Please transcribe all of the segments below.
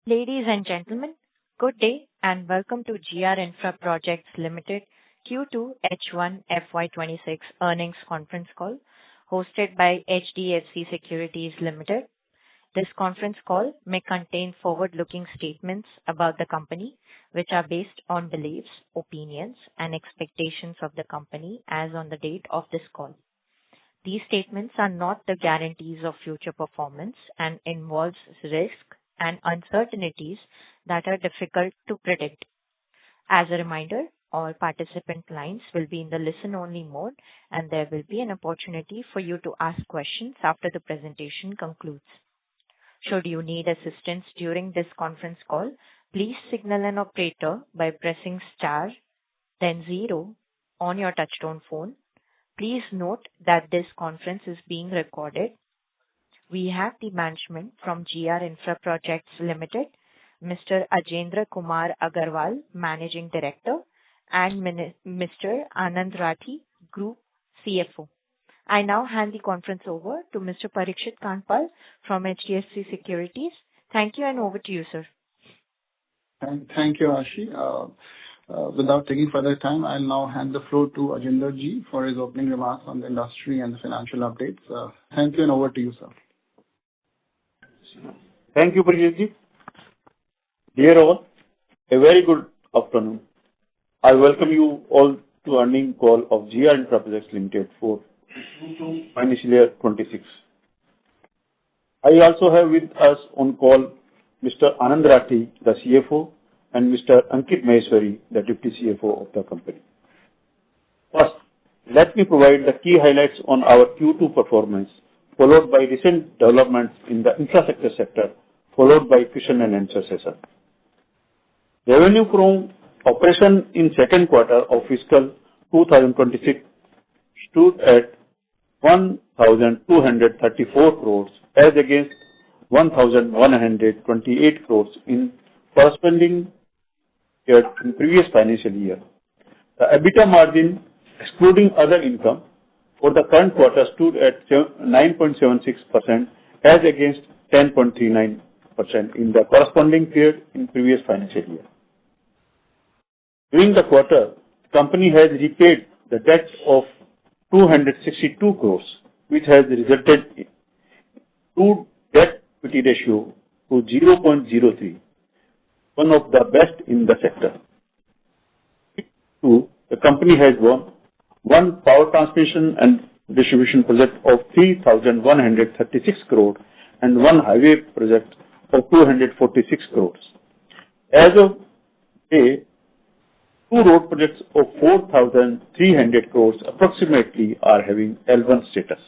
Ladies and gentlemen, good day and welcome to GR Infra Projects Limited Q2 H1 FY26 earnings conference call hosted by HDFC Securities Limited. This conference call may contain forward-looking statements about the company, which are based on beliefs, opinions, and expectations of the company as on the date of this call. These statements are not the guarantees of future performance and involves risk and uncertainties that are difficult to predict. As a reminder, all participant lines will be in the listen-only mode, and there will be an opportunity for you to ask questions after the presentation concludes. Should you need assistance during this conference call, please signal an operator by pressing star, then zero on your touchtone phone. Please note that this conference is being recorded. We have the management from GR Infra Projects Limited, Mr. Ajendra Kumar Agarwal, Managing Director, and Mr. Anand Rathi, Group CFO. I now hand the conference over to Mr. Parikshit Kandpal from HDFC Securities. Thank you, and over to you, sir. Thank you, Ashi. Without taking further time, I'll now hand the floor to Ajendra Ji for his opening remarks on the industry and the financial updates. Thank you, and over to you, sir. Thank you, Parikshit Ji. Dear all, a very good afternoon. I welcome you all to earnings call of GR Infra Projects Limited for financial year 26. I also have with us on call Mr. Anand Rathi, the CFO, and Mr. Ankit Maheshwari, the Deputy CFO of the company. First, let me provide the key highlights on our Q2 performance, followed by recent developments in the infrastructure sector, followed by question and answer session. Revenue from operation in second quarter of fiscal 2026 stood at 1,234 crores as against 1,128 crores in corresponding period in previous financial year. The EBITDA margin, excluding other income, for the current quarter stood at 9.76% as against 10.39% in the corresponding period in previous financial year. During the quarter, the company has repaid the debt of 262 crores, which has resulted in true debt-equity ratio to 0.03, one of the best in the sector. Two, the company has won one power transmission and distribution project of 3,136 crore and one highway project of 246 crores. As of today, two road projects of 4,300 crores approximately are having L1 status.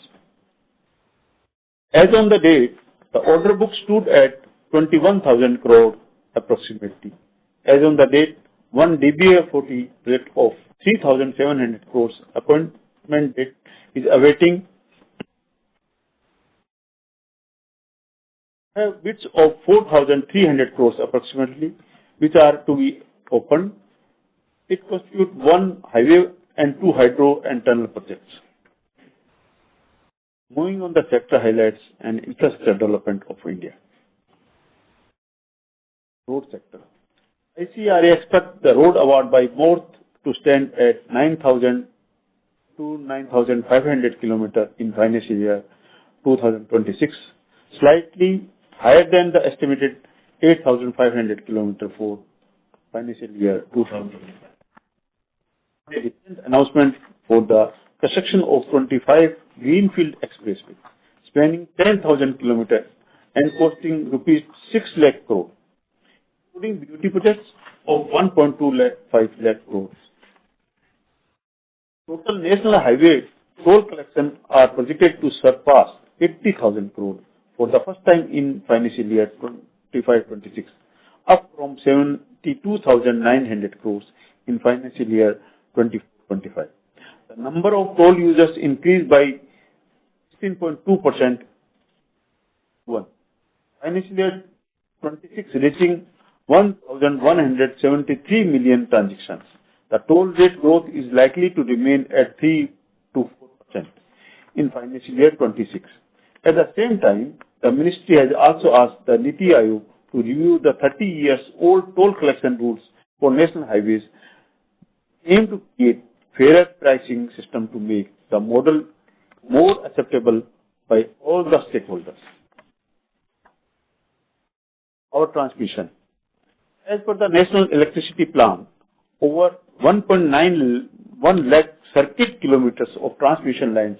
As on the date, the order book stood at 21,000 crore approximately. As on the date, one DBA40 project of 3,700 crores appointment date is awaiting. Have bids of 4,300 crores approximately, which are to be opened. It constitutes one highway and two hydro and tunnel projects. Moving on the sector highlights and infrastructure development of India. Road sector. ICRA expects the road award by both to stand at 9,000 to 9,500 km in financial year 2026, slightly higher than the estimated 8,500 km for financial year 2025. A recent announcement for the construction of 25 Greenfield Expressway, spanning 10,000 km and costing rupees 6 lakh crore, including beauty projects of 1.25 lakh crores. Total national highway toll collection are projected to surpass 80,000 crore for the first time in financial year 25-26, up from 72,900 crores in financial year 2025. The number of toll users increased by 16.2%. Financial year 26 reaching 1,173 million transactions. The toll rate growth is likely to remain at 3 to 4% in financial year 26. At the same time, the ministry has also asked the NITI Aayog to review the 30 years old toll collection rules for national highways, aim to create fairer pricing system to make the model more acceptable by all the stakeholders. Power transmission. As per the National Electricity Plan, over 1.91 lakh circuit kilometers of transmission lines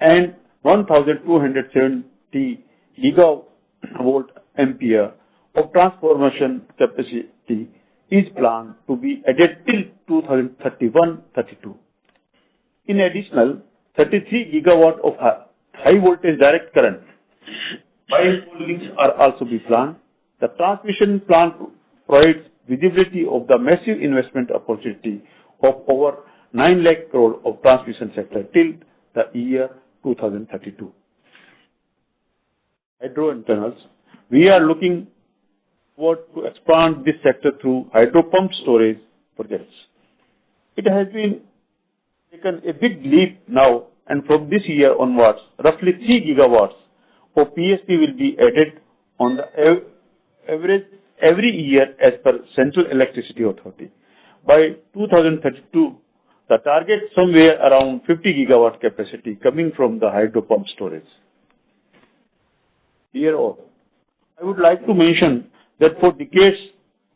and 1,270 gigavolt ampere of transformation capacity is planned to be added till 2031-32. In addition, 33 gigawatt of high voltage direct current bi-pole links are also be planned. The transmission plan provides visibility of the massive investment opportunity of over 9 lakh crore of transmission sector till the year 2032. Hydro and tunnels. We are looking forward to expand this sector through hydro pump storage projects. It has been taken a big leap now, and from this year onwards, roughly 3 gigawatts of PSP will be added on the average every year as per Central Electricity Authority. By 2032, the target somewhere around 50 gigawatt capacity coming from the hydro pump storage. Dear all, I would like to mention that for decades,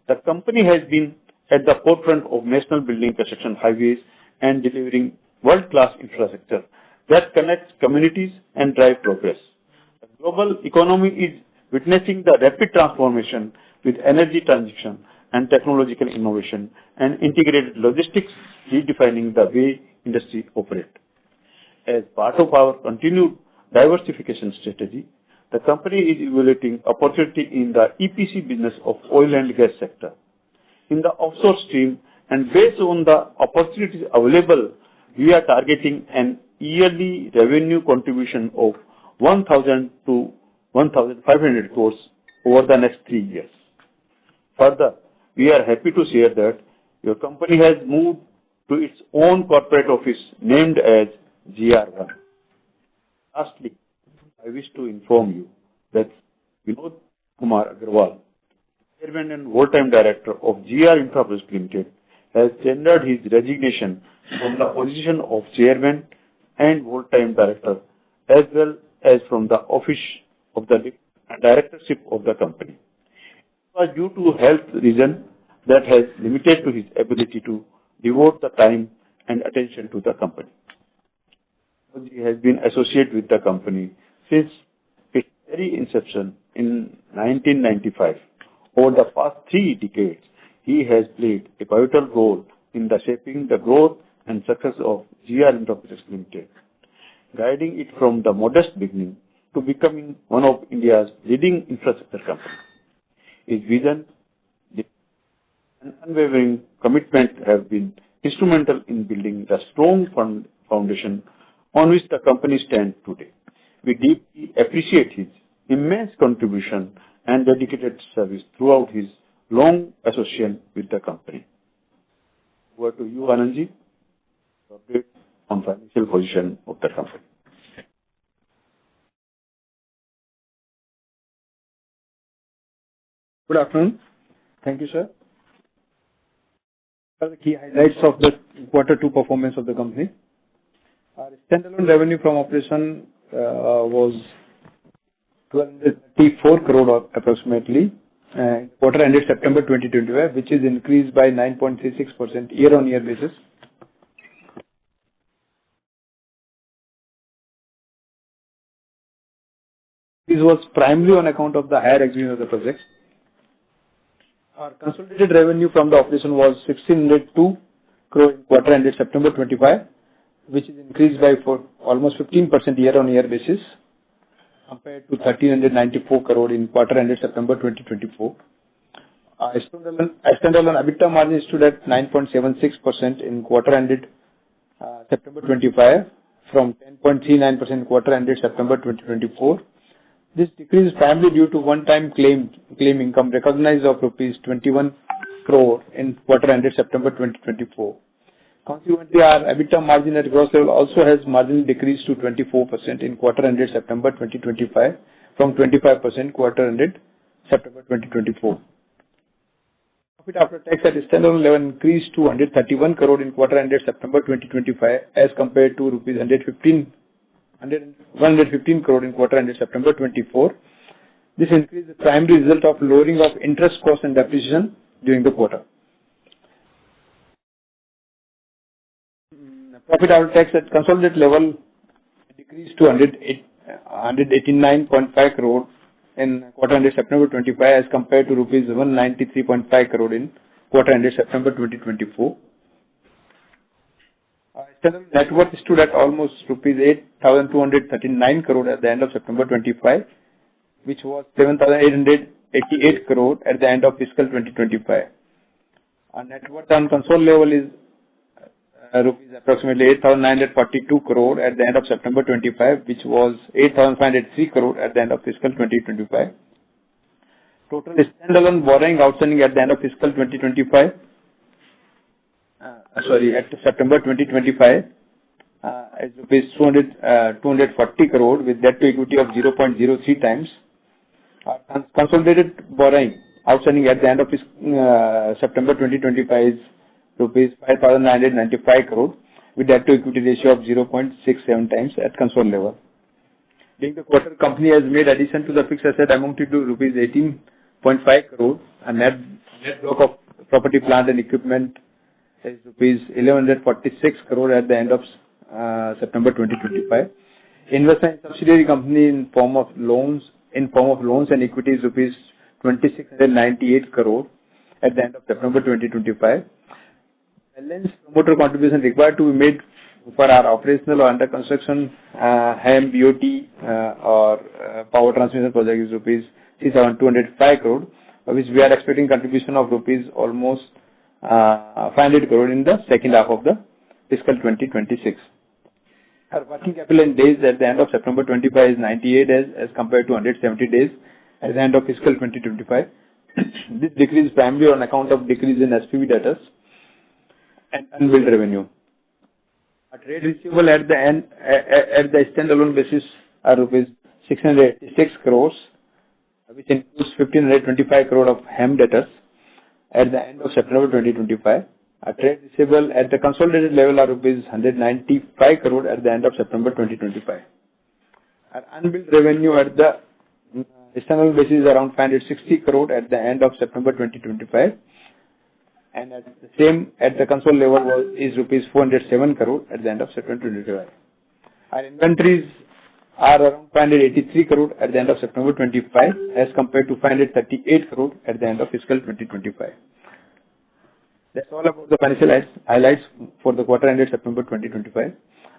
the company has been at the forefront of national building construction highways and delivering world-class infrastructure that connects communities and drive progress. The global economy is witnessing the rapid transformation with energy transition and technological innovation and integrated logistics redefining the way industry operates. As part of our continued diversification strategy, the company is evaluating opportunity in the EPC business of oil and gas sector. In the offshore stream, and based on the opportunities available, we are targeting an yearly revenue contribution of 1,000 to 1,500 crores over the next 3 years. Further, we are happy to share that your company has moved to its own corporate office named as GR1. Lastly, I wish to inform you that Vinod Kumar Agarwal, Chairman and Whole-Time Director of GR Infra Projects Limited, has tendered his resignation from the position of Chairman and Whole-Time Director as well as from the office of the directorship of the company. It was due to health reason that has limited to his ability to devote the time and attention to the company. He has been associated with the company since its very inception in 1995. Over the past 3 decades, he has played a pivotal role in the shaping the growth and success of GR Infra Projects Limited, guiding it from the modest beginning to becoming one of India's leading infrastructure companies. His vision and unwavering commitment have been instrumental in building the strong foundation on which the company stands today. We deeply appreciate his immense contribution and dedicated service throughout his long association with the company. Over to you, Anandji, to update on financial position of the company. Good afternoon. Thank you, sir. The key highlights of the Q2 performance of the company. Our standalone revenue from operation was 1,234 crore approximately, quarter ended September 2025, which is increased by 9.36% year-on-year basis. This was primarily on account of the higher execution of the projects. Our consolidated revenue from the operation was 1,602 crore in quarter ended September 25, which is increased by almost 15% year-on-year basis compared to 1,394 crore in quarter ended September 2024. Standalone EBITDA margin stood at 9.76% in quarter ended September 25 from 10.39% in quarter ended September 2024. This decrease is primarily due to one-time claim income recognized of rupees 21 crore in quarter ended September 2024. Consequently, our EBITDA margin at gross level also has marginally decreased to 24% in quarter ended September 2025 from 25% quarter ended September 2024. Profit after tax at standalone level increased to 131 crore in quarter ended September 2025 as compared to rupees 115 crore in quarter ended September 24. This increase is the primary result of lowering of interest cost and depreciation during the quarter. Profit after tax at consolidated level decreased to 189.5 crore in quarter ended September 25 as compared to rupees 193.5 crore in quarter ended September 2024. External net worth stood at almost rupees 8,239 crore at the end of September 25, which was 7,888 crore at the end of fiscal 2025. Our net worth on consolidated level is rupees approximately 8,942 crore at the end of September 25, which was 8,503 crore at the end of fiscal 2025. Total standalone borrowing outstanding at the end of fiscal 2025, at September 2025, is rupees 240 crore with debt to equity of 0.03 times. Consolidated borrowing outstanding at the end of September 2025 is rupees 5,995 crore with debt to equity ratio of 0.67 times at consolidated level. During the quarter, company has made addition to the fixed asset amounting to rupees 18.5 crore. A net block of property, plant and equipment is rupees 1,146 crore at the end of September 2025. Investment in subsidiary company in form of loans and equities rupees 2,698 crore at the end of September 2025. Balance promoter contribution required to be made for our operational or under construction HAM, BOT or power transmission project is rupees 3,205 crore, which we are expecting contribution of rupees almost 500 crore in the second half of the fiscal 2026. Our working capital in days at the end of September 25 is 98 days as compared to 170 days at the end of fiscal 2025. This decrease is primarily on account of decrease in SPV debtors and unbilled revenue. Our trade receivable at the standalone basis are rupees 686 crores, which includes 1,525 crore of HAM debtors at the end of September 2025. Our trade receivable at the consolidated level are rupees 195 crore at the end of September 2025. Our unbilled revenue at the standalone basis is around 560 crore at the end of September 2025. And at the same at the consolidated level is rupees 407 crore at the end of September 2025. Our inventories are around 583 crore at the end of September 25 as compared to 538 crore at the end of fiscal 2025. That's all about the financial highlights for the quarter ended September 2025.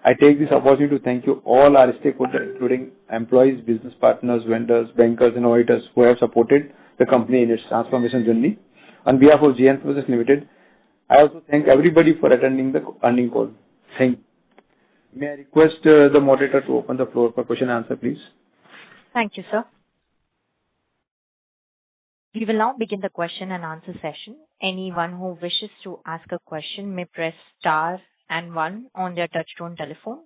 I take this opportunity to thank you all our stakeholders, including employees, business partners, vendors, bankers, and auditors who have supported the company in its transformation journey. On behalf of GR Infraprojects Limited, I also thank everybody for attending the earnings call. Thank you. May I request the moderator to open the floor for question and answer, please? Thank you, sir. We will now begin the question and answer session. Anyone who wishes to ask a question may press star and one on their touchtone telephone.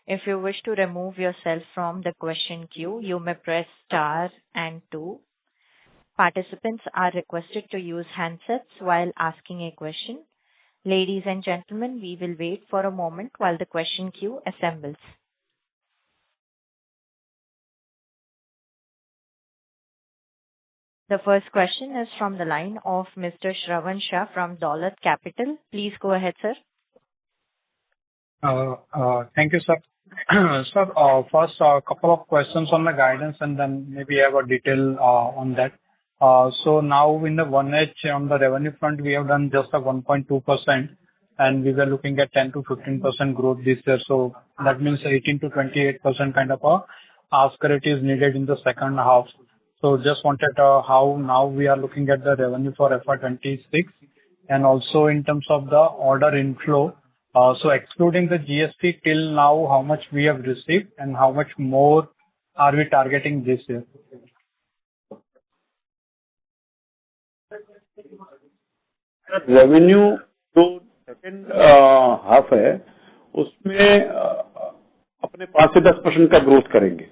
If you wish to remove yourself from the question queue, you may press star and two. Participants are requested to use handsets while asking a question. Ladies and gentlemen, we will wait for a moment while the question queue assembles. The first question is from the line of Mr. Shravan Shah from Dolat Capital. Please go ahead, sir. Thank you, sir. Sir, first a couple of questions on the guidance and then maybe have a detail on that. So now in the 1H on the revenue front, we have done just a 1.2% and we were looking at 10 to 15% growth this year. So that means 18 to 28% kind of a ask rate is needed in the second half. So just wanted how now we are looking at the revenue for FY26 and also in terms of the order inflow. So excluding the GST till now, how much we have received and how much more are we targeting this year? Revenue जो second half है उसमें अपने 5 से 10% का growth करेंगे.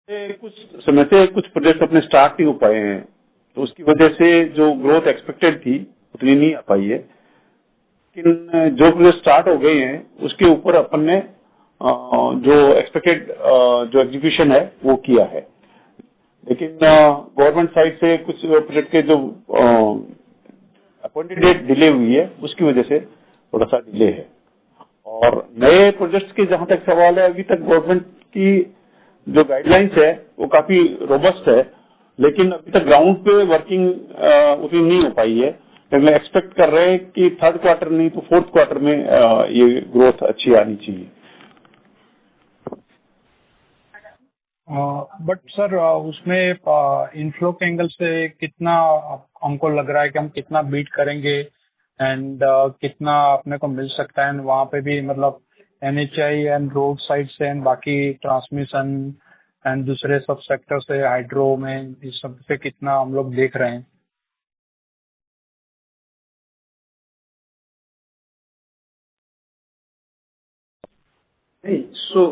कुछ समय से कुछ प्रोजेक्ट अपने स्टार्ट नहीं हो पाए हैं, तो उसकी वजह से जो ग्रोथ एक्सपेक्टेड थी उतनी नहीं आ पाई है। लेकिन जो प्रोजेक्ट स्टार्ट हो गए हैं उसके ऊपर अपन ने जो एक्सपेक्टेड जो एग्जीक्यूशन है वो किया है। लेकिन गवर्नमेंट साइड से कुछ प्रोजेक्ट के जो अपॉइंटेड डेट डिले हुई है उसकी वजह से थोड़ा सा डिले है। और नए प्रोजेक्ट्स के जहां तक सवाल है, अभी तक गवर्नमेंट की जो गाइडलाइंस है वो काफी रोबस्ट है, लेकिन अभी तक ग्राउंड पे वर्किंग उतनी नहीं हो पाई है। लेकिन एक्सपेक्ट कर रहे हैं कि थर्ड क्वार्टर नहीं तो फोर्थ क्वार्टर में ये ग्रोथ अच्छी आनी चाहिए। बट सर उसमें इनफ्लो के एंगल से कितना हमको लग रहा है कि हम कितना बीट करेंगे एंड कितना अपने को मिल सकता है, वहाँ पे भी मतलब एनएचआई एंड रोड साइड से एंड बाकी ट्रांसमिशन एंड दूसरे सब सेक्टर से हाइड्रो में इस सब से कितना हम लोग देख रहे हैं? So,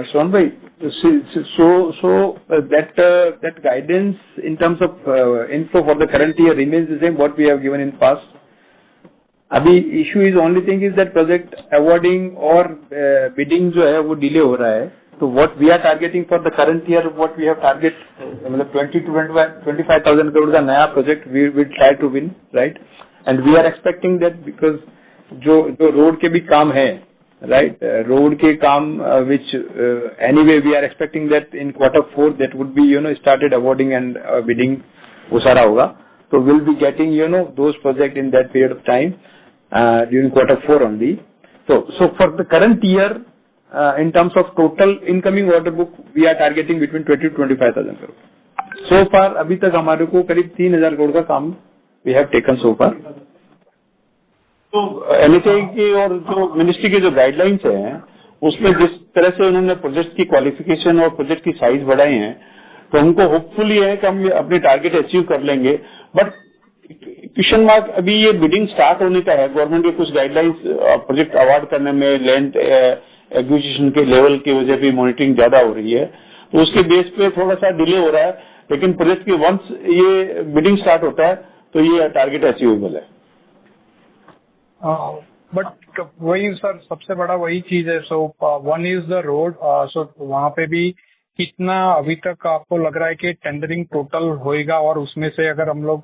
Sean bhai, that guidance in terms of inflow for the current year remains the same what we have given in past. अभी issue is only thing is that project awarding और bidding जो है वो delay हो रहा है। तो what we are targeting for the current year, what we have target मतलब 20 to 25,000 करोड़ का नया project we will try to win, right? And we are expecting that because जो road के भी काम है, right? Road के काम which anyway we are expecting that in quarter 4 that would be started awarding and bidding वो सारा होगा। So we'll be getting those projects in that period of time during quarter 4 only. So for the current year in terms of total incoming order book we are targeting between 20 to 25,000 crore. So far अभी तक हमारे को करीब 3,000 करोड़ का काम we have taken so far. तो NHI की और जो मिनिस्ट्री के जो गाइडलाइंस हैं उसमें जिस तरह से उन्होंने प्रोजेक्ट की क्वालिफिकेशन और प्रोजेक्ट की साइज बढ़ाई है, तो हमको होपफुली है कि हम अपने टारगेट अचीव कर लेंगे। बट क्वेश्चन मार्क अभी ये बिडिंग स्टार्ट होने का है। गवर्नमेंट के कुछ गाइडलाइंस प्रोजेक्ट अवार्ड करने में लैंड एक्विजिशन के लेवल की वजह भी मॉनिटरिंग ज्यादा हो रही है, तो उसके बेस पे थोड़ा सा डिले हो रहा है। लेकिन प्रोजेक्ट की वंस ये बिडिंग स्टार्ट होता है तो ये टारगेट अचीवेबल है। बट वही सर सबसे बड़ा वही चीज है। So one is the road, so वहाँ पे भी कितना अभी तक आपको लग रहा है कि टेंडरिंग टोटल होएगा, और उसमें से अगर हम लोग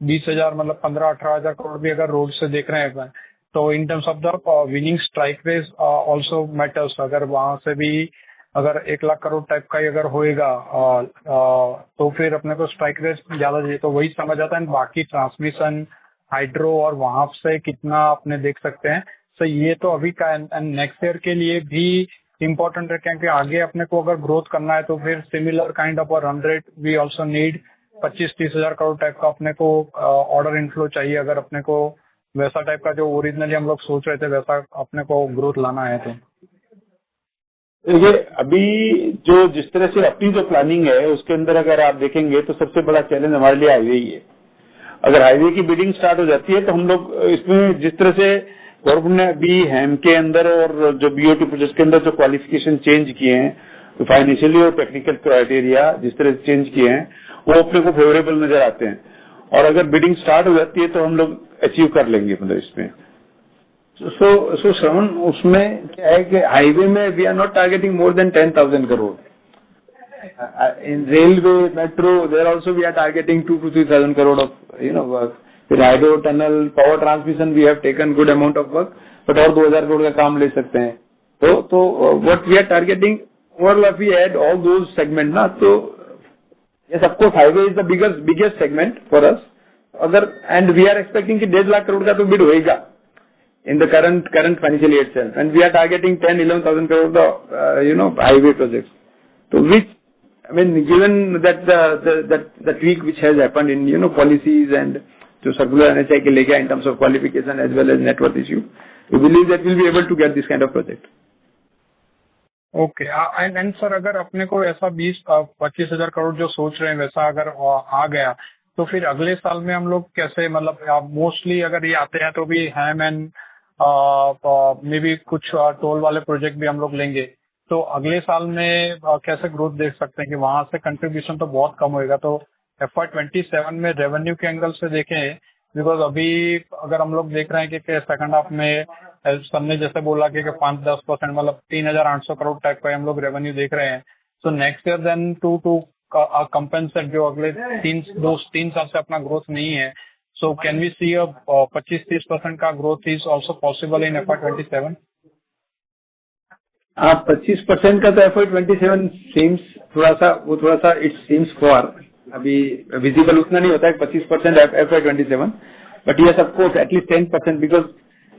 20,000 मतलब 15-18,000 करोड़ भी अगर रोड से देख रहे हैं तो in terms of the winning strike rates also matters. अगर वहां से भी अगर 1 लाख करोड़ टाइप का ही अगर होएगा तो फिर अपने को स्ट्राइक रेस ज्यादा चाहिए, तो वही समझ आता है। बाकी ट्रांसमिशन हाइड्रो और वहां से कितना अपने देख सकते हैं। सो ये तो अभी का एंड नेक्स्ट ईयर के लिए भी इम्पोर्टेंट है, क्योंकि आगे अपने को अगर ग्रोथ करना है तो फिर similar kind of run rate we also need 25-30,000 crore type का अपने को ऑर्डर इनफ्लो चाहिए, अगर अपने को वैसा टाइप का जो ओरिजिनली हम लोग सोच रहे थे वैसा अपने को ग्रोथ लाना है। तो ये अभी जो जिस तरह से अपनी जो प्लानिंग है उसके अंदर अगर आप देखेंगे तो सबसे बड़ा चैलेंज हमारे लिए हाईवे ही है। अगर हाईवे की बिडिंग स्टार्ट हो जाती है तो हम लोग इसमें जिस तरह से गवर्नमेंट ने अभी हैम के अंदर और जो बीओटी प्रोजेक्ट के अंदर जो क्वालिफिकेशन चेंज किए हैं, तो फाइनेंशियली और टेक्निकल क्राइटेरिया जिस तरह से चेंज किए हैं वो अपने को फेवरेबल नजर आते हैं। और अगर बिडिंग स्टार्ट हो जाती है तो हम लोग अचीव कर लेंगे मतलब इसमें। सो श्रवण, उसमें क्या है कि हाईवे में we are not targeting more than 10,000 crore. In railway, metro, there also we are targeting 2 to 3,000 crore of work. In hydro, tunnel, power transmission, we have taken good amount of work, but और 2,000 करोड़ का काम ले सकते हैं। तो what we are targeting, overall if we add all those segment ना, तो yes of course highway is the biggest segment for us। अगर and we are expecting कि 1.5 लाख करोड़ का तो bid होएगा in the current financial year itself, and we are targeting 10-11,000 crore the highway projects. So which I mean, given that the tweak which has happened in policies and to circular NHI के लेके in terms of qualification as well as net worth issue, we believe that we'll be able to get this kind of project. Okay and sir अगर अपने को ऐसा 20-25,000 करोड़ जो सोच रहे हैं वैसा अगर आ गया तो फिर अगले साल में हम लोग कैसे मतलब मोस्टली अगर ये आते हैं तो भी हैम एंड मे बी कुछ टोल वाले प्रोजेक्ट भी हम लोग लेंगे। तो अगले साल में कैसे ग्रोथ देख सकते हैं कि वहां से कंट्रीब्यूशन तो बहुत कम होएगा, तो FY27 में रेवेन्यू के एंगल से देखें, बिकॉज अभी अगर हम लोग देख रहे हैं कि सेकंड हाफ में सबने जैसे बोला कि 5-10% मतलब 3,800 करोड़ टाइप का हम लोग रेवेन्यू देख रहे हैं, so next year then to compensate जो अगले 3 साल से अपना ग्रोथ नहीं है, सो कैन वी सी 25-30% का growth is also possible in FY27? हाँ, 25% का तो FY27 सीम्स थोड़ा सा इट सीम्स फॉर अभी विजिबल उतना नहीं होता है 25% FY27, but yes of course at least 10%, because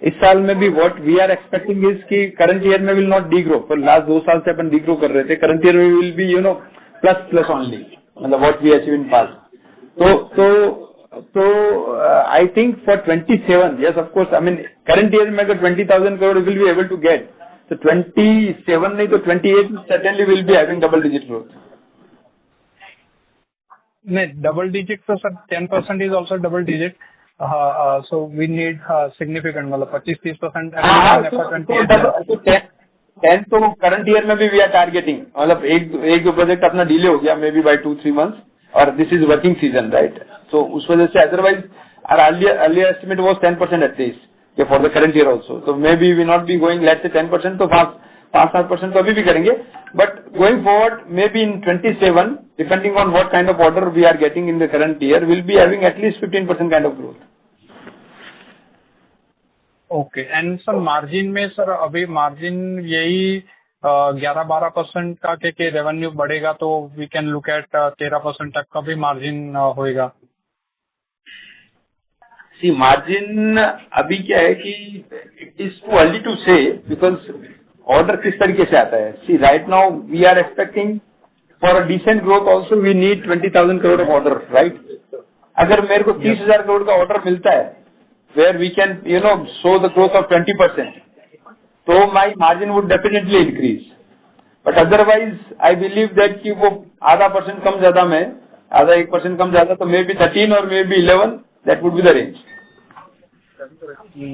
इस साल में भी what we are expecting is कि करंट ईयर में विल नॉट डी ग्रो, पर लास्ट 2 साल से अपन डी ग्रो कर रहे थे, करंट ईयर में विल बी प्लस ओनली, मतलब what we achieve in past. तो I think for 27, yes of course, I mean current year में अगर 20,000 crore will be able to get, तो 27 नहीं तो 28 certainly will be having double digit growth. नहीं, double digit तो sir 10% is also double digit, so we need significant, मतलब 25-30%। तो 10 तो करंट ईयर में भी वी आर टारगेटिंग, मतलब एक दो प्रोजेक्ट अपना डिले हो गया मे बी बाय 2-3 months, और this is working season, right? तो उस वजह से otherwise earlier estimate was 10% at least for the current year also, तो maybe we not be going let say 10%, तो 5-7% तो अभी भी करेंगे, but going forward maybe in 27, depending on what kind of order we are getting in the current year, will be having at least 15% kind of growth. Okay, and sir margin में, sir अभी margin यही 11-12% का के revenue बढ़ेगा तो we can look eight 13% तक का भी मार्जिन होएगा। सी मार्जिन अभी क्या है कि it is too early to say, because order किस तरीके से आता है। See right now we are expecting for a decent growth also we need 20,000 crore of order, right? अगर मेरे को 30,000 करोड़ का ऑर्डर मिलता है where we can show the growth of 20%, तो my margin would definitely increase, but otherwise I believe that कि वो आधा परसेंट कम ज्यादा में, आधा 1% कम ज्यादा, तो मे बी 13 और may be 11, that would be the range.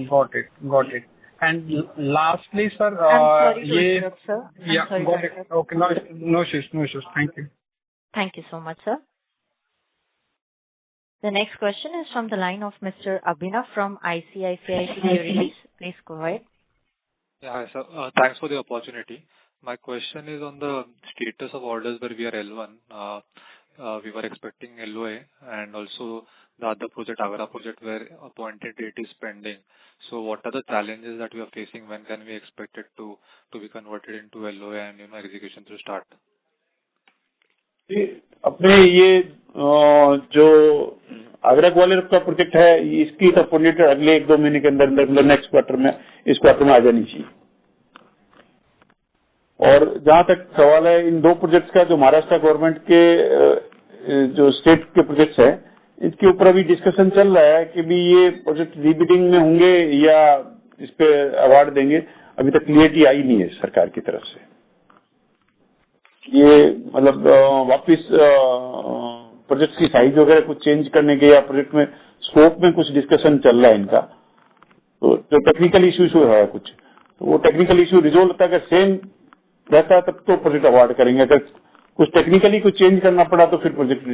Got it. And lastly, sir, I'm sorry to interrupt, sir. Yeah, sorry got to it. interrupt. Okay, no issues. Thank you. Thank you so much, sir. The next question is from the line of Mr. Abhinav from ICICI Securities. Please go ahead. Yeah, hi, sir. Thanks for the opportunity. My question is on the status of orders where we are L1. We were expecting LOA, and also the other project, Agra project, where appointed date is pending. So what are the challenges that we are facing? When can we expect it to be converted into LOA and execution to start? अपने ये जो आगरा ग्वालियर का project है, इसकी तो appointed अगले 1-2 महीने के अंदर अंदर नेक्स्ट क्वार्टर में, इस क्वार्टर में आ जानी चाहिए। और जहां तक सवाल है इन 2 प्रोजेक्ट्स का, जो महाराष्ट्र गवर्नमेंट के जो स्टेट के प्रोजेक्ट्स है, इसके ऊपर अभी डिस्कशन चल रहा है कि भी ये प्रोजेक्ट रीबिडिंग में होंगे या इस पे अवार्ड देंगे। अभी तक क्लियरिटी आई नहीं है सरकार की तरफ से। ये मतलब वापिस प्रोजेक्ट की साइज वगैरह कुछ चेंज करने के या प्रोजेक्ट में स्कोप में कुछ डिस्कशन चल रहा है इनका, तो जो टेक्निकल इश्यू है कुछ, तो वो टेक्निकल इश्यू रिजोल्व होता है। अगर सेम रहता है तब तो प्रोजेक्ट अवार्ड करेंगे, अगर कुछ टेक्निकली कुछ चेंज करना पड़ा तो फिर प्रोजेक्ट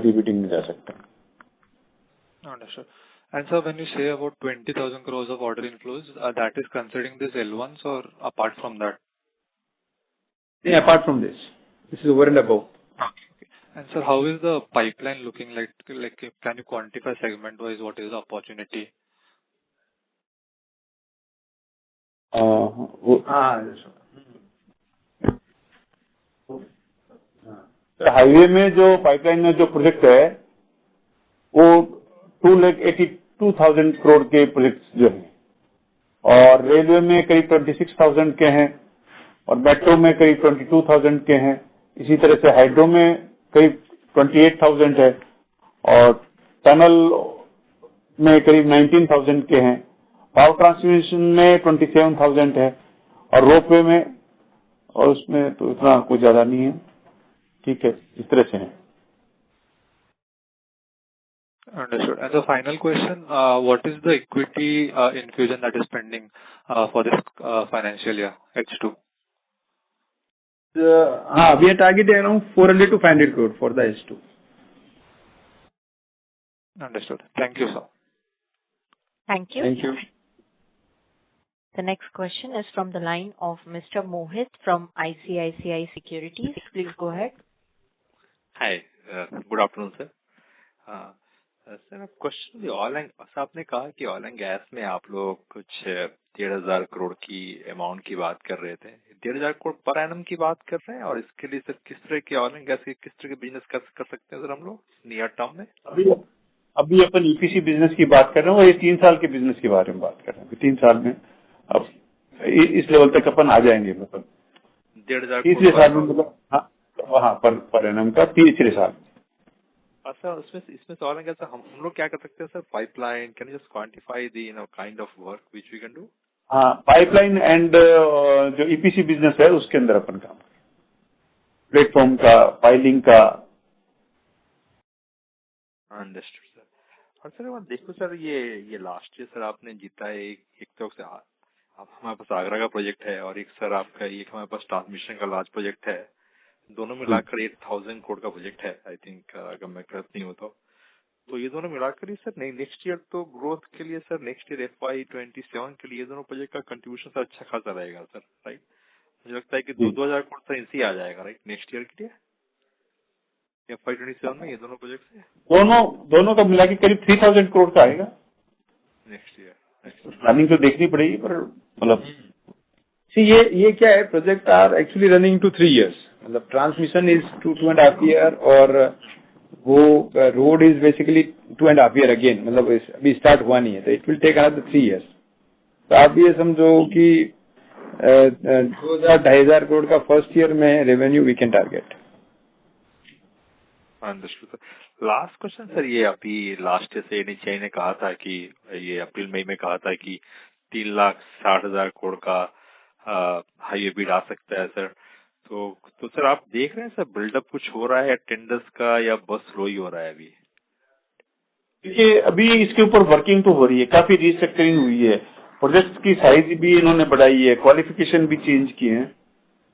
रीबिडिंग में जा सकता है। Understood. And sir, when you say about 20,000 crores of order inflows, that is considering this L1s or apart from that? Yeah, apart from this is over and above. Okay. And sir, how is the pipeline looking like? Can you quantify segment-wise what is the opportunity? Highway में जो pipeline में जो project है वो 282,000 करोड़ के project जो हैं, और रेलवे में करीब 26,000 के हैं, और मेट्रो में करीब 22,000 के हैं। इसी तरह से हाइड्रो में करीब 28,000 है, और टनल में करीब 19,000 के हैं, पावर ट्रांसमिशन में 27,000 है, और रोपवे में, और उसमें तो इतना कुछ ज्यादा नहीं है। ठीक है, इस तरह से है। Understood. And the final question, what is the equity infusion that is pending for this financial year, H2? We are targeting around 400 to 500 crore for the H2. Understood. Thank you, sir. Thank you. Thank you. The next question is from the line of Mr. Mohit from ICICI Securities. Please go ahead. Hi. Good afternoon, sir. Sir question oil and आपने कहा कि oil and gas में आप लोग कुछ 1,500 करोड़ की amount की बात कर रहे थे। 1,500 करोड़ पर एनम की बात कर रहे हैं, और इसके लिए सर किस तरह के ऑयल एंड गैस के किस तरह के बिजनेस कर सकते हैं सर हम लोग नियर टर्म में? अभी अपन ईपीसी बिजनेस की बात कर रहे हैं, और ये 3 साल के बिजनेस के बारे में बात कर रहे हैं। 3 साल में अब इस लेवल तक अपन आ जाएंगे, मतलब 1,500 तीसरे साल में, मतलब वहाँ पर एनम का तीसरे साल। अच्छा, इसमें सवाल है क्या हम लोग क्या कर सकते हैं sir? Pipeline, can you just quantify the kind of work which we can do? हाँ, पाइपलाइन एंड जो ईपीसी बिजनेस है उसके अंदर अपन काम, प्लेटफॉर्म का, पाइलिंग का। Understood sir. और सर देखो सर, ये लास्ट ईयर सर आपने जीता है एक तो से हमारे पास आगरा का प्रोजेक्ट है, और एक सर आपका एक हमारे पास ट्रांसमिशन का लार्ज प्रोजेक्ट है। दोनों मिलाकर 8,000 करोड़ का प्रोजेक्ट है आई थिंक, अगर मैं गलत नहीं हूँ तो ये दोनों मिलाकर ही सर नेक्स्ट ईयर तो ग्रोथ के लिए सर, नेक्स्ट ईयर FY27 के लिए दोनों प्रोजेक्ट का कंट्रीब्यूशन सर अच्छा खासा रहेगा सर, राइट? मुझे लगता है कि 2,000 करोड़ सर इनसे आ जाएगा, राइट, नेक्स्ट ईयर के लिए FY27 में ये दोनों प्रोजेक्ट से दोनों का मिला के करीब 3,000 करोड़ का आएगा नेक्स्ट ईयर। प्लानिंग तो देखनी पड़ेगी, पर मतलब ये क्या है, project are actually running to 3 years, मतलब ट्रांसमिशन इज 2.5 year, और वो road is basically 2.5 year again, मतलब अभी स्टार्ट हुआ नहीं है, तो it will take another 3 years। तो आप ये समझो कि 2,000-2,500 करोड़ का फर्स्ट ईयर में revenue we can target. Understood sir. Last question sir, ये अभी लास्ट ईयर से NHAI ने कहा था कि ये अप्रैल मई में कहा था कि 3,60,000 करोड़ का हाईवे बिड आ सकता है सर। तो सर आप देख रहे हैं सर बिल्डअप कुछ हो रहा है टेंडर्स का, या बस स्लो ही हो रहा है अभी? देखिए, अभी इसके ऊपर वर्किंग तो हो रही है, काफी रिस्ट्रक्चरिंग हुई है, प्रोजेक्ट की साइज भी इन्होंने बढ़ाई है, क्वालिफिकेशन भी चेंज किए हैं,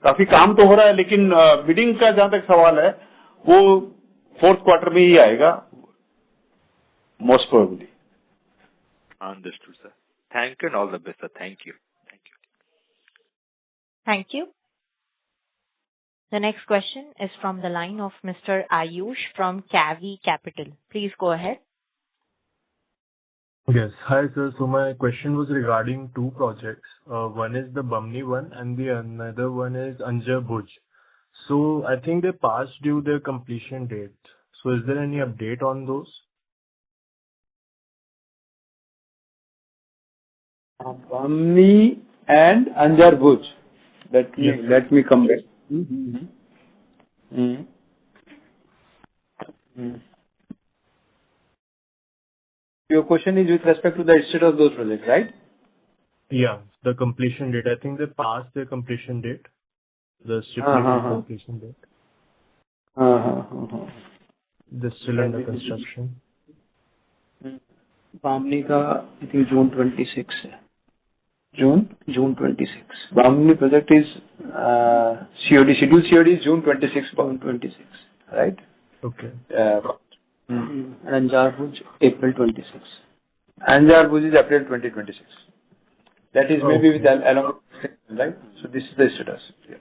काफी काम तो हो रहा है। लेकिन बिडिंग का जहां तक सवाल है वो 4th क्वार्टर में ही आएगा most probably. Understood sir. Thank you and all the best sir. Thank you. Thank you. The next question is from the line of Mr. Ayush from Cavi Capital. Please go ahead. Yes. Hi, sir. So my question was regarding 2 projects. One is the Bamni one and the another one is Anjar Bhuj. So I think they passed due their completion date. So is there any update on those? Bamni and Anjar Bhuj. Let me come back. Your question is with respect to the state of those projects, right? Yeah, the completion date. I think they passed their completion date. The stipulated completion date. They're still under construction. Bamni का I think June 26 है। June 26. Bamni project is COD. Scheduled COD is June 26. June 26, Right? Okay. and Anjar Bhuj April 26. Anjar Bhuj is April 2026. That is maybe with along, right? So this is the status. Yeah.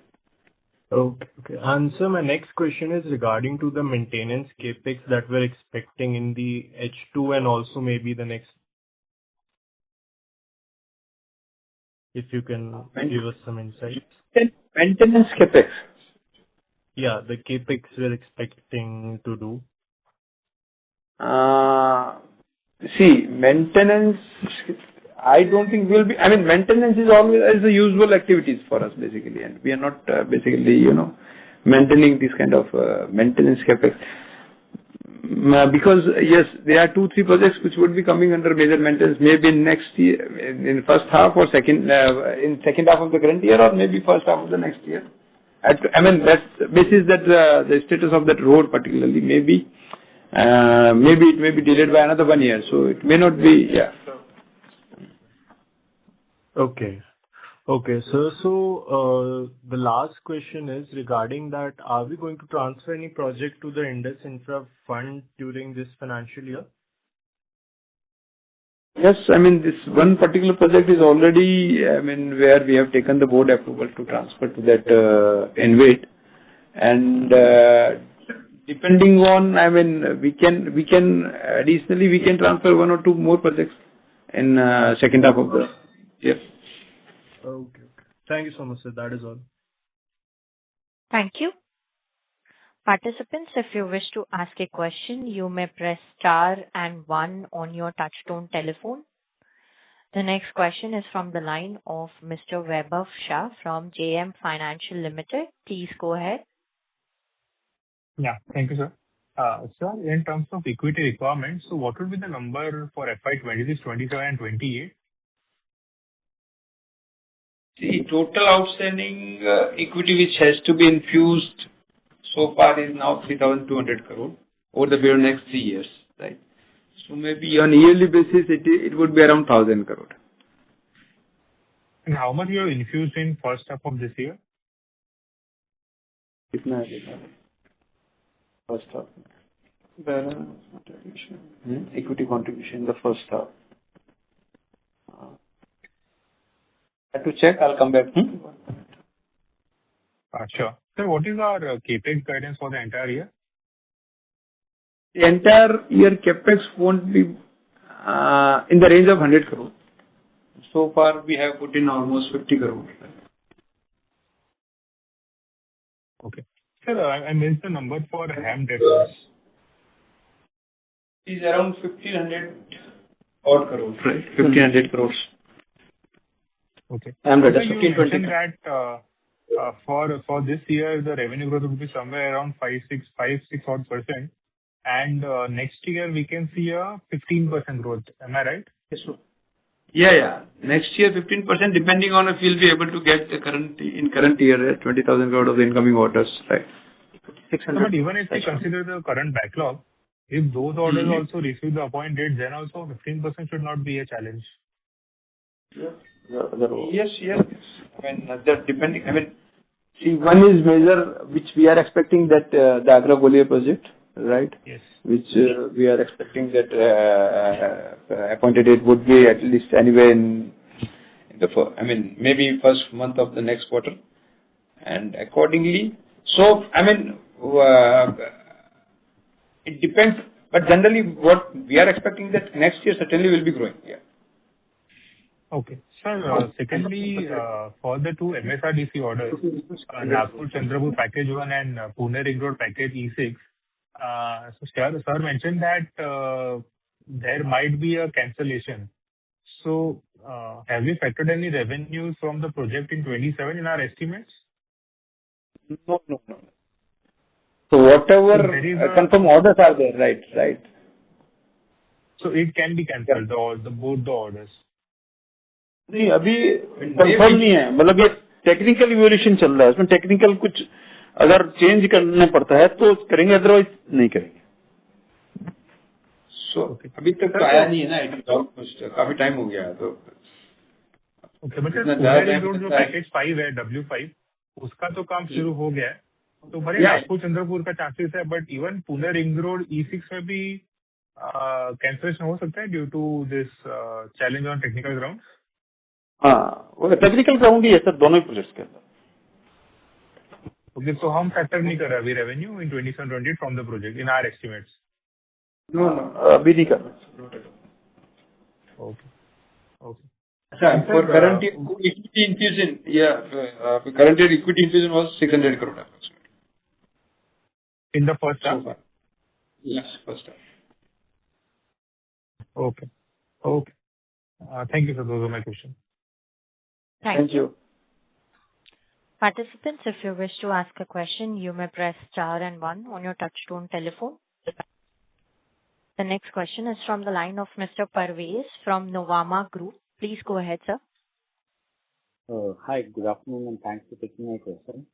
Okay. And sir, my next question is regarding to the maintenance capex that we're expecting in the H2 and also maybe the next. If you can give us some insights. Maintenance capex. Yeah, the capex we're expecting to do. See, maintenance, I don't think will be, I mean, maintenance is always as the usual activities for us basically, and we are not basically, maintaining this kind of maintenance capex. Because yes, there are 2-3 projects which would be coming under major maintenance, maybe next year, in first half or second half of the current year, or maybe first half of the next year. I mean, that's basis that the status of that road particularly, maybe it may be delayed by another 1 year, so it may not be, yeah. Okay. Okay, sir. So, the last question is regarding that, are we going to transfer any project to the Indus Infra Fund during this financial year? Yes, I mean, this one particular project is already, I mean, where we have taken the board approval to transfer to that InvIT. And depending on, I mean, we can additionally, we can transfer one or two more projects in second half of the year. Okay. Thank you so much, sir. That is all. Thank you. Participants, if you wish to ask a question, you may press star and one on your touchtone telephone. The next question is from the line of Mr. Vaibhav Shah from JM Financial Limited. Please go ahead. Yeah. Thank you, sir. Sir, in terms of equity requirements, so what would be the number for FY 26, 27, and 28? The total outstanding equity which has to be infused so far is now 3,200 crore over the period of next 3 years, right? So maybe on a yearly basis, it would be around 1,000 crore. And how much you have infused in first half of this year? First half. Equity contribution in the first half. I have to check. I'll come back. Sure. Sir, what is our CapEx guidance for the entire year? The entire year CapEx won't be in the range of 100 crore. So far, we have put in almost 50 crore. Okay. Sir, I missed the number for HAM debt. It is around 1,500 odd crores, right? 1,500 crores. Okay. HAM debt, Sir, you 1,520. mentioned that for this year, the revenue growth will be somewhere around 5-6 odd %. And next year, we can see a 15% growth. Am I right? Yes, sir. Yeah. Next year, 15%, depending on if we'll be able to get the current year, 20,000 crore of the incoming orders, right? 600. But even if we consider the current backlog, if those orders also receive the appointed date, then also 15% should not be a challenge. Yes. I mean, that depending, I mean, see, one is major, which we are expecting that the Agra Gwalior project, right? Yes. Which we are expecting that appointed date would be at least anywhere in the maybe first month of the next quarter, and accordingly. So I mean, it depends, but generally, what we are expecting that next year certainly will be growing. Yeah. Okay. Sir, secondly, for the two MSRDC orders, Nagpur-Chandrapur Package 1 and Pune Ring Road Package E6, so sir mentioned that there might be a cancellation. So, have you factored any revenues from the project in 27 in our estimates? No. So whatever There is a- confirmed orders are there, right? So it can be cancelled, both the orders. नहीं अभी confirm नहीं है, मतलब ये technical evolution चल रहा है, उसमें टेक्निकल कुछ अगर चेंज करना पड़ता है तो करेंगे, अदरवाइज नहीं करेंगे। अभी तक तो आया नहीं है ना, काफी टाइम हो गया है तो। Okay, but Pune ring road जो पैकेज 5 है, W5, उसका तो काम शुरू हो गया है, तो भले नागपुर चंद्रपुर का चांसेस है, but even Pune ring road E6 में भी कैंसलेशन हो सकता है due to this challenge on technical ground. हाँ, वो टेक्निकल ग्राउंड ही है सर, दोनों ही प्रोजेक्ट्स के अंदर। ओके, तो हम फैक्टर नहीं कर रहे अभी revenue in 27-28 from the project in our estimates. No, अभी नहीं कर रहे। Okay. For current equity infusion, current year equity infusion was 600 crore approximately. In the first half? So far. Yes, first half. Okay. Thank you, sir. Those are my questions. Thank you. Participants, if you wish to ask a question, you may press star and one on your touchtone telephone. The next question is from the line of Mr. Parvez from Nuvama Group. Please go ahead, sir. Hi, good afternoon, and thanks for taking my question.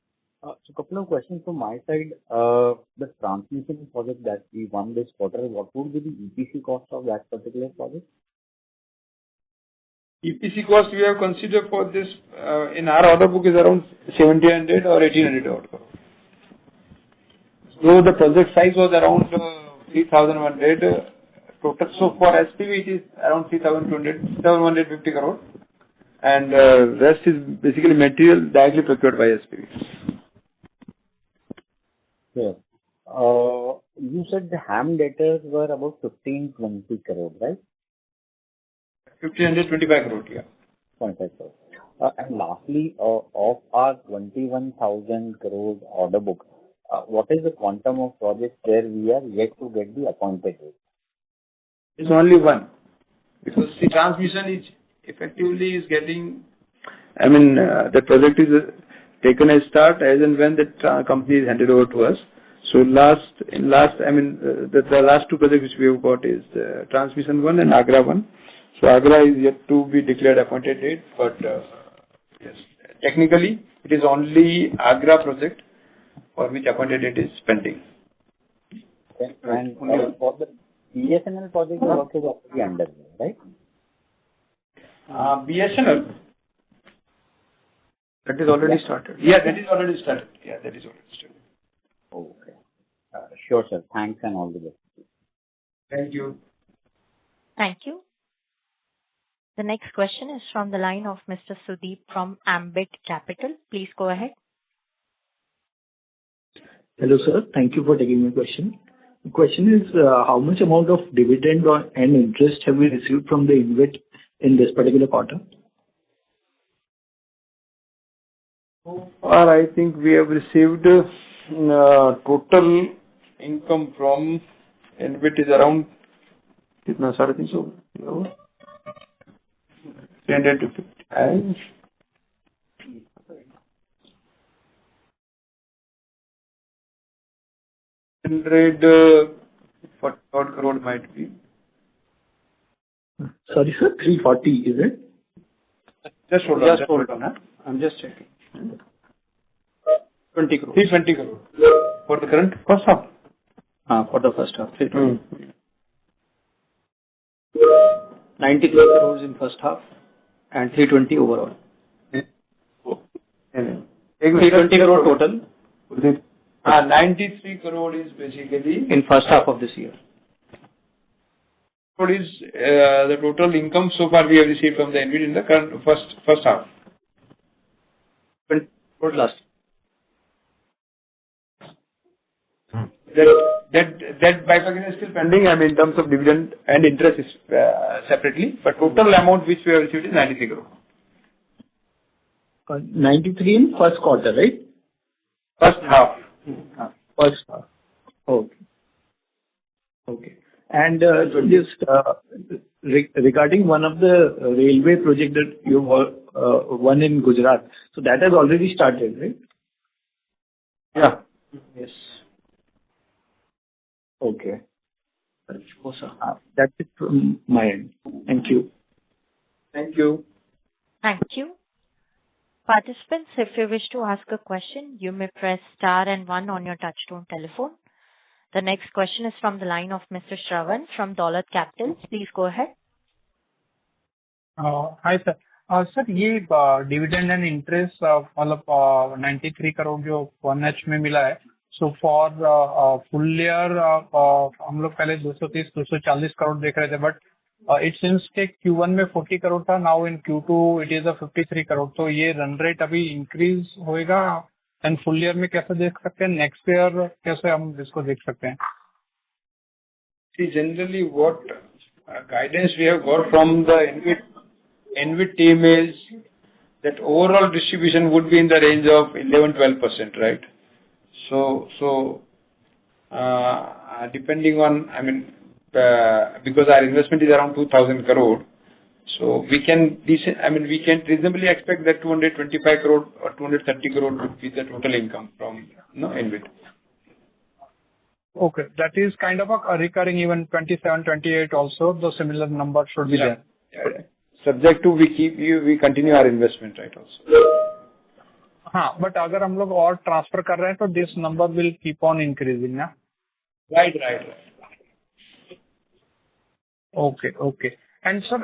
So a couple of questions from my side. The transmission project that we won this quarter, what would be the EPC cost of that particular project? EPC cost we have considered for this in our order book is around 1,700 or 1,800 odd crore. So the project size was around 3,100 total. So for SPV it is around 3,200, 750 crore, and rest is basically material directly procured by SPV. Sure. You said the HAM debtors were about 15-20 crore, right? 1,525 crore, yeah. 25 crore. And lastly, of our 21,000 crores order book, what is the quantum of projects where we are yet to get the appointed date? It's only one, because the transmission is effectively is getting, I mean, the project is taken a start as and when the company is handed over to us. So the last two projects which we have got is transmission one and Agra one. So Agra is yet to be declared appointed date, but yes, technically it is only Agra project for which appointed date is pending. Okay. And for the BSNL project, the work is already underway, right? BSNL, that is already started. Yeah, that is already started. Okay. Sure, sir. Thanks and all the best. Thank you. Thank you. The next question is from the line of Mr. Sudeep from Ambit Capital. Please go ahead. Hello, sir. Thank you for taking my question. The question is, how much amount of dividend and interest have we received from the InvIT in this particular quarter? So far, I think we have received total income from InvIT is around 350 and 140 crore might be. Sorry, sir, 340, is it? Just hold on. I'm just checking. 20 crores. 320 crore for the current first half. For the first half, 320. 93 crores in first half and 320 overall. 320 crore total. 93 crore is basically in first half of this year. What is the total income so far we have received from the InvIT in the current first half? 20 crore last. That bifurcation is still pending. I mean, in terms of dividend and interest is separately, but total amount which we have received is 93 crore. 93 in first quarter, right? First half. First half. Okay. And just regarding one of the railway project that you won in Gujarat, so that has already started, right? Yeah. Yes. Okay. That's it from my end. Thank you. Thank you. Thank you. Participants, if you wish to ask a question, you may press star and 1 on your touchtone telephone. The next question is from the line of Mr. Shravan from Dolat Capital. Please go ahead. Hi, sir. Sir ये dividend and interest मतलब 93 करोड़ जो 1H में मिला है, so for full year हम लोग पहले 230-240 करोड़ देख रहे थे, बट इट सीम्स के Q1 में 40 करोड़ था, now in Q2 it is 53 crore. तो ये रन रेट अभी इंक्रीज होएगा एंड फुल ईयर में कैसे देख सकते हैं, नेक्स्ट ईयर कैसे हम इसको देख सकते हैं? See, generally what guidance we have got from the InvIT team is that overall distribution would be in the range of 11-12%, right? So depending on, I mean, because our investment is around 2,000 crore, so we can reasonably expect that 225 crore or 230 crore would be the total income from InvIT. Okay, that is kind of a recurring, even 27, 28 also, the similar number should be there. Yeah. Subject to we continue our investment, right, also. हाँ, but अगर हम लोग और transfer कर रहे हैं तो this number will keep on increasing, ना? Right. Okay. And sir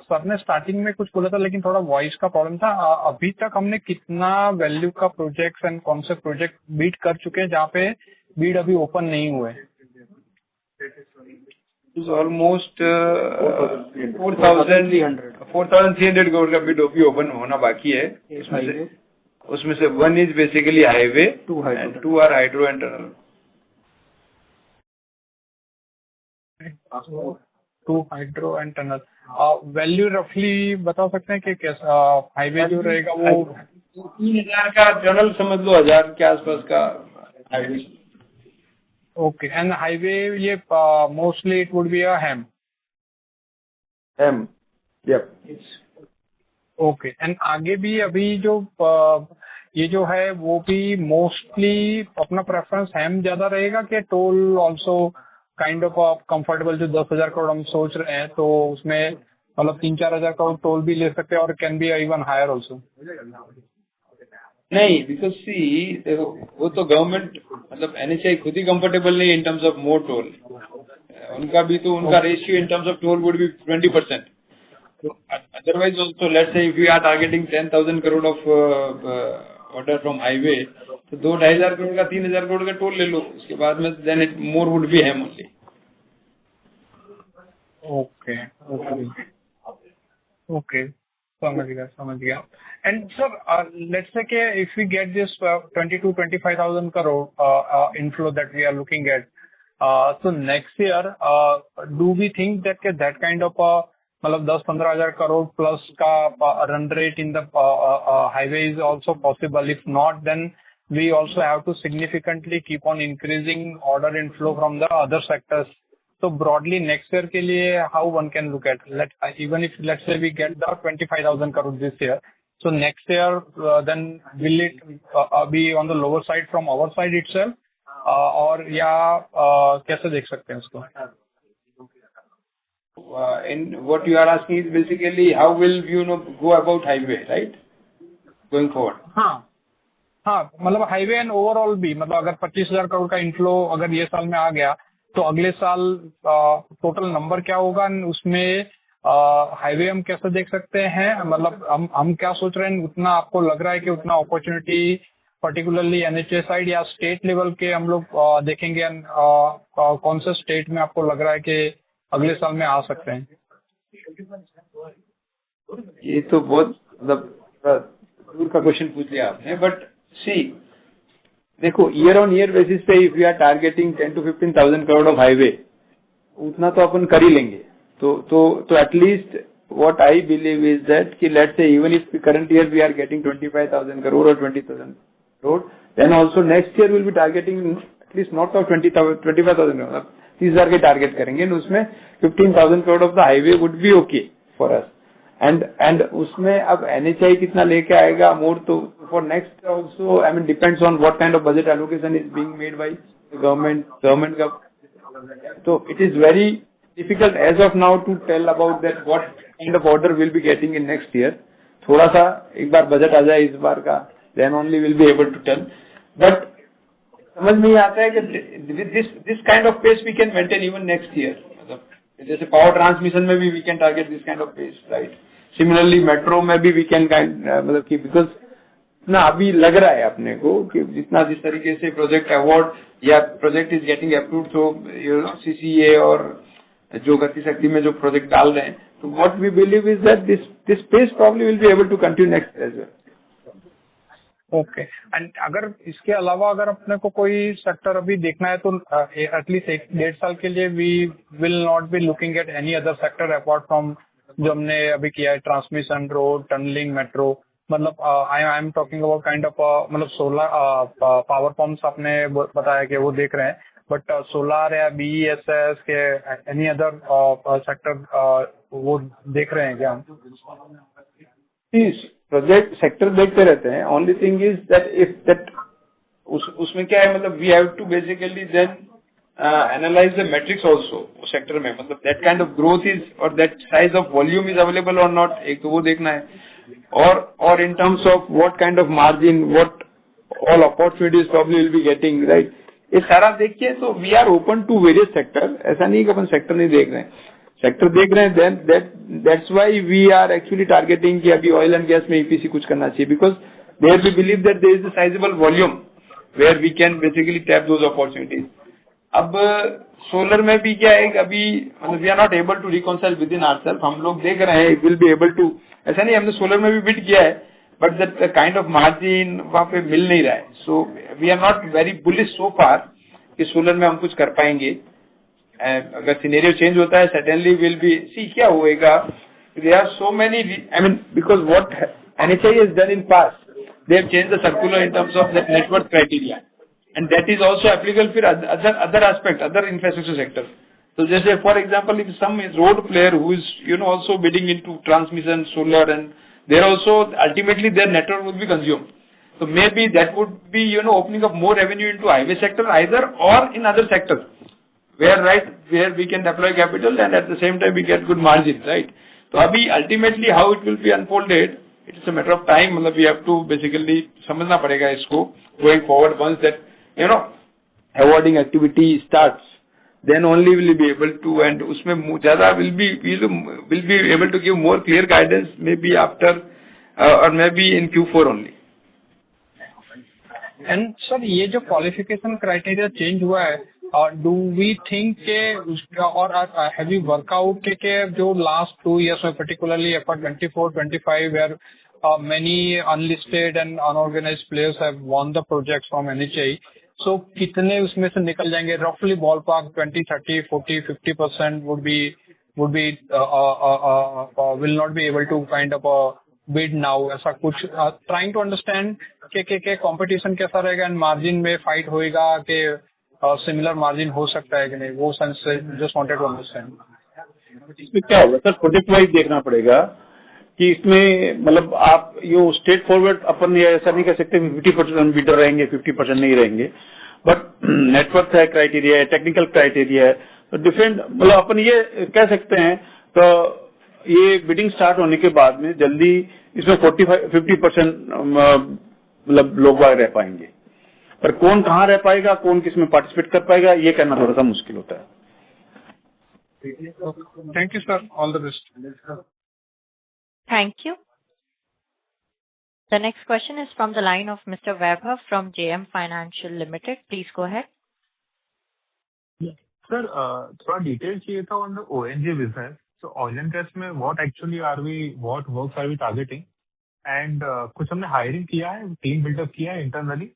sir ने स्टार्टिंग में कुछ बोला था लेकिन थोड़ा वॉइस का प्रॉब्लम था. अभी तक हमने कितना वैल्यू का प्रोजेक्ट्स एंड कौन से प्रोजेक्ट बीट कर चुके हैं जहाँ पे बीड अभी ओपन नहीं हुए? ऑलमोस्ट 4,300 करोड़ का बिड अभी ओपन होना बाकी है. उसमें से one is basically highway, two are hydro and tunnel. Two hydro and tunnel. Value रफली बता सकते हैं कि कैसा हाईवे जो रहेगा वो 3,000 का टनल समझ लो, 1,000 के आसपास का हाईवे. ओके. एंड हाईवे ये mostly it would be a HAM. Yep. Okay. And आगे भी अभी जो ये जो है वो भी मोस्टली अपना प्रेफरेंस हैम ज्यादा रहेगा कि toll also kind of comfortable? जो 10,000 करोड़ हम सोच रहे हैं तो उसमें मतलब 3-4 हजार करोड़ टोल भी ले सकते हैं और can be even higher also. नहीं, बिकॉज सी देखो वो तो गवर्नमेंट मतलब NHAI खुद ही कंफर्टेबल नहीं इन टर्म्स ऑफ मोर टोल. उनका भी तो उनका ratio in terms of toll would be 20%. Otherwise also, let's say if we are targeting 10,000 crore of order from highway, तो 2,500 करोड़ का 3,000 करोड़ का टोल ले लो. उसके बाद में then it more would be ham only. Okay. समझ गया. एंड सर लेट्स से कि if we get this 20,000-25,000 crore inflow that we are looking at, so next year do we think that kind of मतलब 10-15 हजार crore plus का run rate in the highway is also possible? If not then we also have to significantly keep on increasing order inflow from the other sectors. तो broadly next year के लिए how one can look at, even if let's say we get the 25,000 crore this year, so next year then will it be on the lower side from our side itself और या कैसे देख सकते हैं उसको? And what you are asking is basically how will you go about highway, right? Going forward. हाँ मतलब highway and overall भी मतलब अगर 25,000 करोड़ का इनफ्लो अगर ये साल में आ गया तो अगले साल टोटल नंबर क्या होगा? उसमें हाईवे हम कैसे देख सकते हैं? मतलब हम क्या सोच रहे हैं? उतना आपको लग रहा है कि उतना अपॉर्चुनिटी पर्टिकुलरली NHAI साइड या स्टेट लेवल के हम लोग देखेंगे? कौन से स्टेट में आपको लग रहा है कि अगले साल में आ सकते हैं? ये तो बहुत मतलब दूर का क्वेश्चन पूछ लिया आपने. बट सी देखो ईयर ऑन ईयर बेसिस पे if we are targeting 10,000 to 15,000 crore of highway, उतना तो अपन कर ही लेंगे. तो at least what I believe is that कि let's say even if current year we are getting 25,000 crore और 20,000 crore, then also next year will be targeting at least not of 25,000 crore, 30,000 के टारगेट करेंगे. उसमें 15,000 crore of the highway would be okay for us. And उसमें अब NHAI कितना लेके आएगा मोर, तो for next also I mean depends on what kind of budget allocation is being made by government का. तो it is very difficult as of now to tell about that what kind of order we'll be getting in next year. थोड़ा सा एक बार budget आ जाए इस बार का, then only we'll be able to tell. But समझ में ही आता है कि this kind of pace we can maintain even next year. मतलब जैसे पावर ट्रांसमिशन में भी we can target this kind of pace, right? Similarly metro में भी we can मतलब कि because ना अभी लग रहा है अपने को कि जिस तरीके से प्रोजेक्ट अवार्ड या प्रोजेक्ट इज गेटिंग अप्रूव्ड, तो CCA और जो गति शक्ति में जो प्रोजेक्ट डाल रहे हैं, तो what we believe is that this pace probably will be able to continue next as well. Okay. And अगर इसके अलावा अगर अपने को कोई सेक्टर अभी देखना है तो एटलीस्ट 1-1.5 साल के लिए we will not be looking at any other sector apart from जो हमने अभी किया है, ट्रांसमिशन, रोड, टनलिंग, मेट्रो. मतलब I am talking about kind of मतलब सोलर पावर पंप्स आपने बताया कि वो देख रहे हैं, बट सोलर या BESS के एनी अदर सेक्टर वो देख रहे हैं क्या हम? प्रोजेक्ट सेक्टर देखते रहते हैं. Only thing is that if that उसमें क्या है, मतलब we have to basically then analyse the matrix also sector में, मतलब that kind of growth is और that size of volume is available और नॉट. एक तो वो देखना है, और in terms of what kind of margin, what all opportunities probably will be getting, right. ये सारा देखिए तो we are open to various sector. ऐसा नहीं कि अपन सेक्टर नहीं देख रहे हैं. सेक्टर देख रहे हैं, then that's why we are actually targeting कि अभी oil and gas में EPC कुछ करना चाहिए, because there we believe that there is a sizable volume where we can basically tap those opportunities. अब सोलर में भी क्या है कि अभी मतलब we are not able to reconcile within ourselves. हम लोग देख रहे हैं will be able to, ऐसा नहीं हमने सोलर में भी बिड किया है, but that kind of margin वहाँ पे मिल नहीं रहा है. So we are not very bullish so far कि सोलर में हम कुछ कर पाएंगे. अगर सिनेरियो चेंज होता है certainly will be, see क्या होएगा, there are so many, I mean because what NHAI has done in past, they have changed the circular in terms of the net worth criteria, and that is also applicable for other aspect, other infrastructure sector. So just say for example, if some road player who is also bidding into transmission solar, and there also ultimately their network will be consumed. So maybe that would be opening up more revenue into highway sector either or in other sectors. Where we can deploy capital and at the same time we get good margins, right? So abhi ultimately how it will be unfolded, it is a matter of time. मतलब we have to basically समझना पड़ेगा इसको going forward. Once that awarding activity starts, then only will we be able to, and उसमें ज़्यादा will be able to give more clear guidance maybe after or maybe in Q4 only. And sir, ये जो qualification criteria change हुआ है, do we think or have you worked out कि जो last 2 years में particularly FY 24-25 where many unlisted and unorganized players have won the projects from NHAI, so कितने उसमें से निकल जाएंगे? Roughly ballpark 20, 30, 40, 50% would be will not be able to kind of bid now, ऐसा कुछ trying to understand के competition कैसा रहेगा and margin में fight होएगा कि सिमिलर मार्जिन हो सकता है कि नहीं, वो सेंस से जस्ट वांटेड टू अंडरस्टैंड. इसमें क्या होगा सर, प्रोजेक्ट वाइज देखना पड़ेगा कि इसमें मतलब आप यो स्ट्रेट फॉरवर्ड अपन ऐसा नहीं कह सकते 50% बिडर रहेंगे 50% नहीं रहेंगे, बट नेटवर्क है, क्राइटेरिया है, टेक्निकल क्राइटेरिया है, तो डिफरेंट मतलब अपन ये कह सकते हैं. तो ये बिडिंग स्टार्ट होने के बाद में जल्दी इसमें 50% मतलब लोग रह पाएंगे, पर कौन कहाँ रह पाएगा, कौन किस में पार्टिसिपेट कर पाएगा, ये कहना थोड़ा सा मुश्किल होता है. Thank you sir, all the best. Thank you. The next question is from the line of Mr. Vaibhav from JM Financial Limited. Please go ahead. Sir थोड़ा डिटेल चाहिए था on the ONG business. So oil and gas में what works are we targeting, and कुछ हमने hiring किया है, team buildup किया है इंटरनली.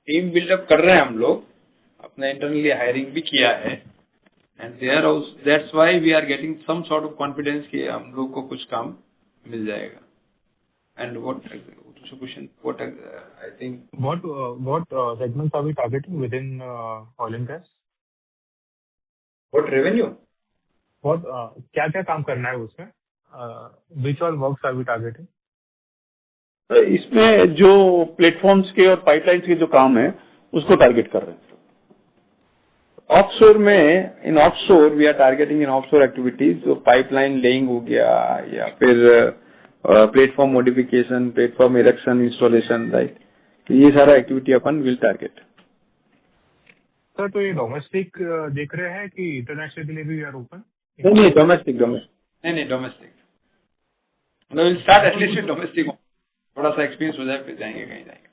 टीम बिल्डअप कर रहे हैं हम लोग, अपना इंटरनली हायरिंग भी किया है, and that's why we are getting some sort of confidence कि हम लोग को कुछ काम मिल जाएगा. And what I think what segments are we targeting within oil and gas? what revenue, what क्या क्या काम करना है उसमें, which all works are we targeting? इसमें जो प्लेटफॉर्म्स के और पाइपलाइंस के जो काम है उसको टारगेट कर रहे हैं. ऑफशोर में, in offshore we are targeting in offshore activities, जो पाइपलाइन लेइंग हो गया या फिर platform modification, platform erection, installation, right, ये सारा एक्टिविटी अपन विल टारगेट. सर तो ये डोमेस्टिक देख रहे हैं कि इंटरनेशनल के लिए भी आर ओपन? नहीं, domestic domestic will start at least with domestic. थोड़ा सा एक्सपीरियंस हो जाए फिर जाएंगे कहीं जाएंगे.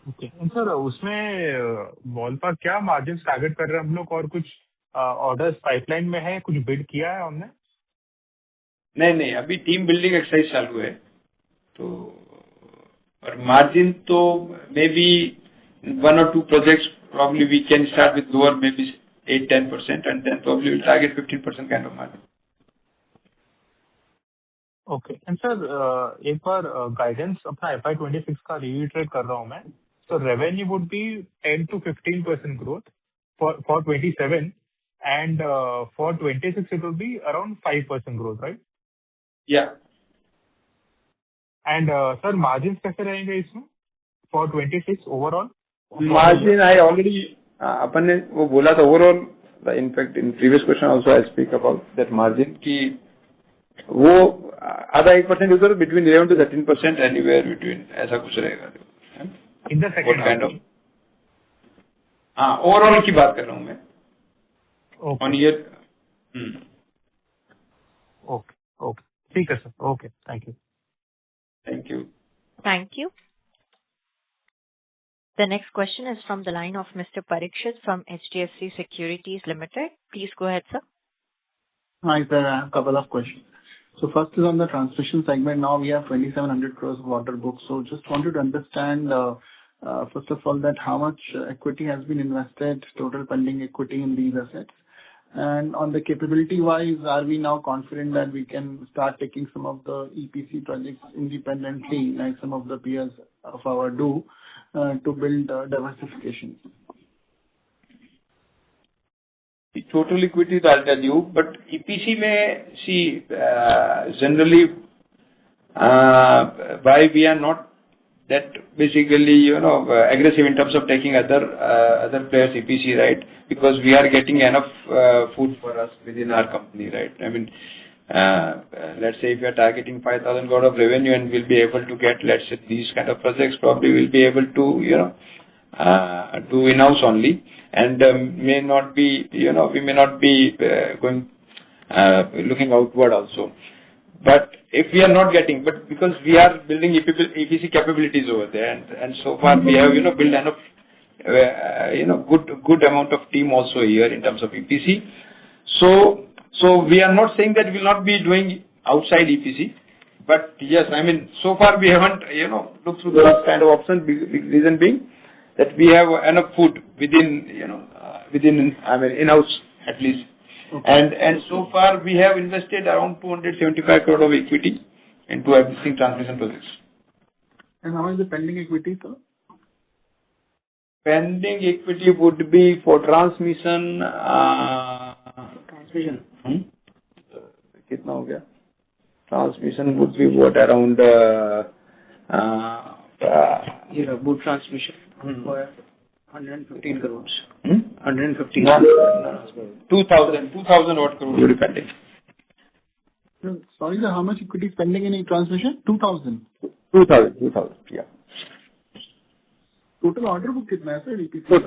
ओके. सर उसमें बॉल पर क्या मार्जिन टारगेट कर रहे हैं हम लोग, और कुछ ऑर्डर्स पाइपलाइन में है, कुछ बिड किया है हमने? नहीं, अभी टीम बिल्डिंग एक्सरसाइज चालू है, तो और मार्जिन तो may be 1 or 2 projects probably we can start with lower, maybe 8-10%, and then probably we'll target 15% kind of margin. Okay. And sir एक बार गाइडेंस अपना FY 26 का रीइटरेट कर रहा हूँ मैं. So revenue would be 10 to 15% growth for 27, and for 26 it will be around 5% growth, right? Yeah. And sir margin कैसे रहेंगे इसमें for 26 overall? Margin I already अपन ने वो बोला था overall. In fact in previous question also I speak about that margin की वो आधा 1% उधर, बिटवीन 11 to 13%, एनीवेयर बिटवीन, ऐसा कुछ रहेगा in the second kind of. हाँ, ओवरऑल की बात कर रहा हूँ मैं. Okay. on year. Okay. Okay. ठीक है, sir. Okay. Thank you. Thank you. Thank you. The next question is from the line of Mr. Parikshit from HDFC Securities Limited. Please go ahead, sir. Hi, sir. I have a couple of questions. So first is on the transmission segment. Now we have 2,700 crores of order book. So just wanted to understand, first of all, that how much equity has been invested, total pending equity in these assets. And on the capability wise, are we now confident that we can start taking some of the EPC projects independently, like some of the peers of our do, to build diversification? The total equity, I'll tell you, but EPC may see generally why we are not that basically aggressive in terms of taking other players EPC, right? Because we are getting enough food for us within our company, right? I mean, let's say if we are targeting 5,000 crore of revenue and we'll be able to get, let's say, these kind of projects, probably we'll be able to do in-house only, and may not be we may not be going looking outward also. But if we are not getting, but because we are building EPC capabilities over there, and so far we have built enough good amount of team also here in terms of EPC. So we are not saying that we will not be doing outside EPC, but yes, I mean so far we haven't looked through those kind of options. Big reason being that we have enough food within I mean in-house at least. Okay. And so far we have invested around 275 crore of equity into existing transmission projects. And how much is the pending equity, sir? Pending equity would be for transmission. कितना हो गया? Transmission would be what around boot transmission for 115 crores. 115. 2,000 odd crores will be pending. Sorry, sir, how much equity is pending in transmission? 2,000. 2,000, yeah. Total order book कितना है sir EPC? So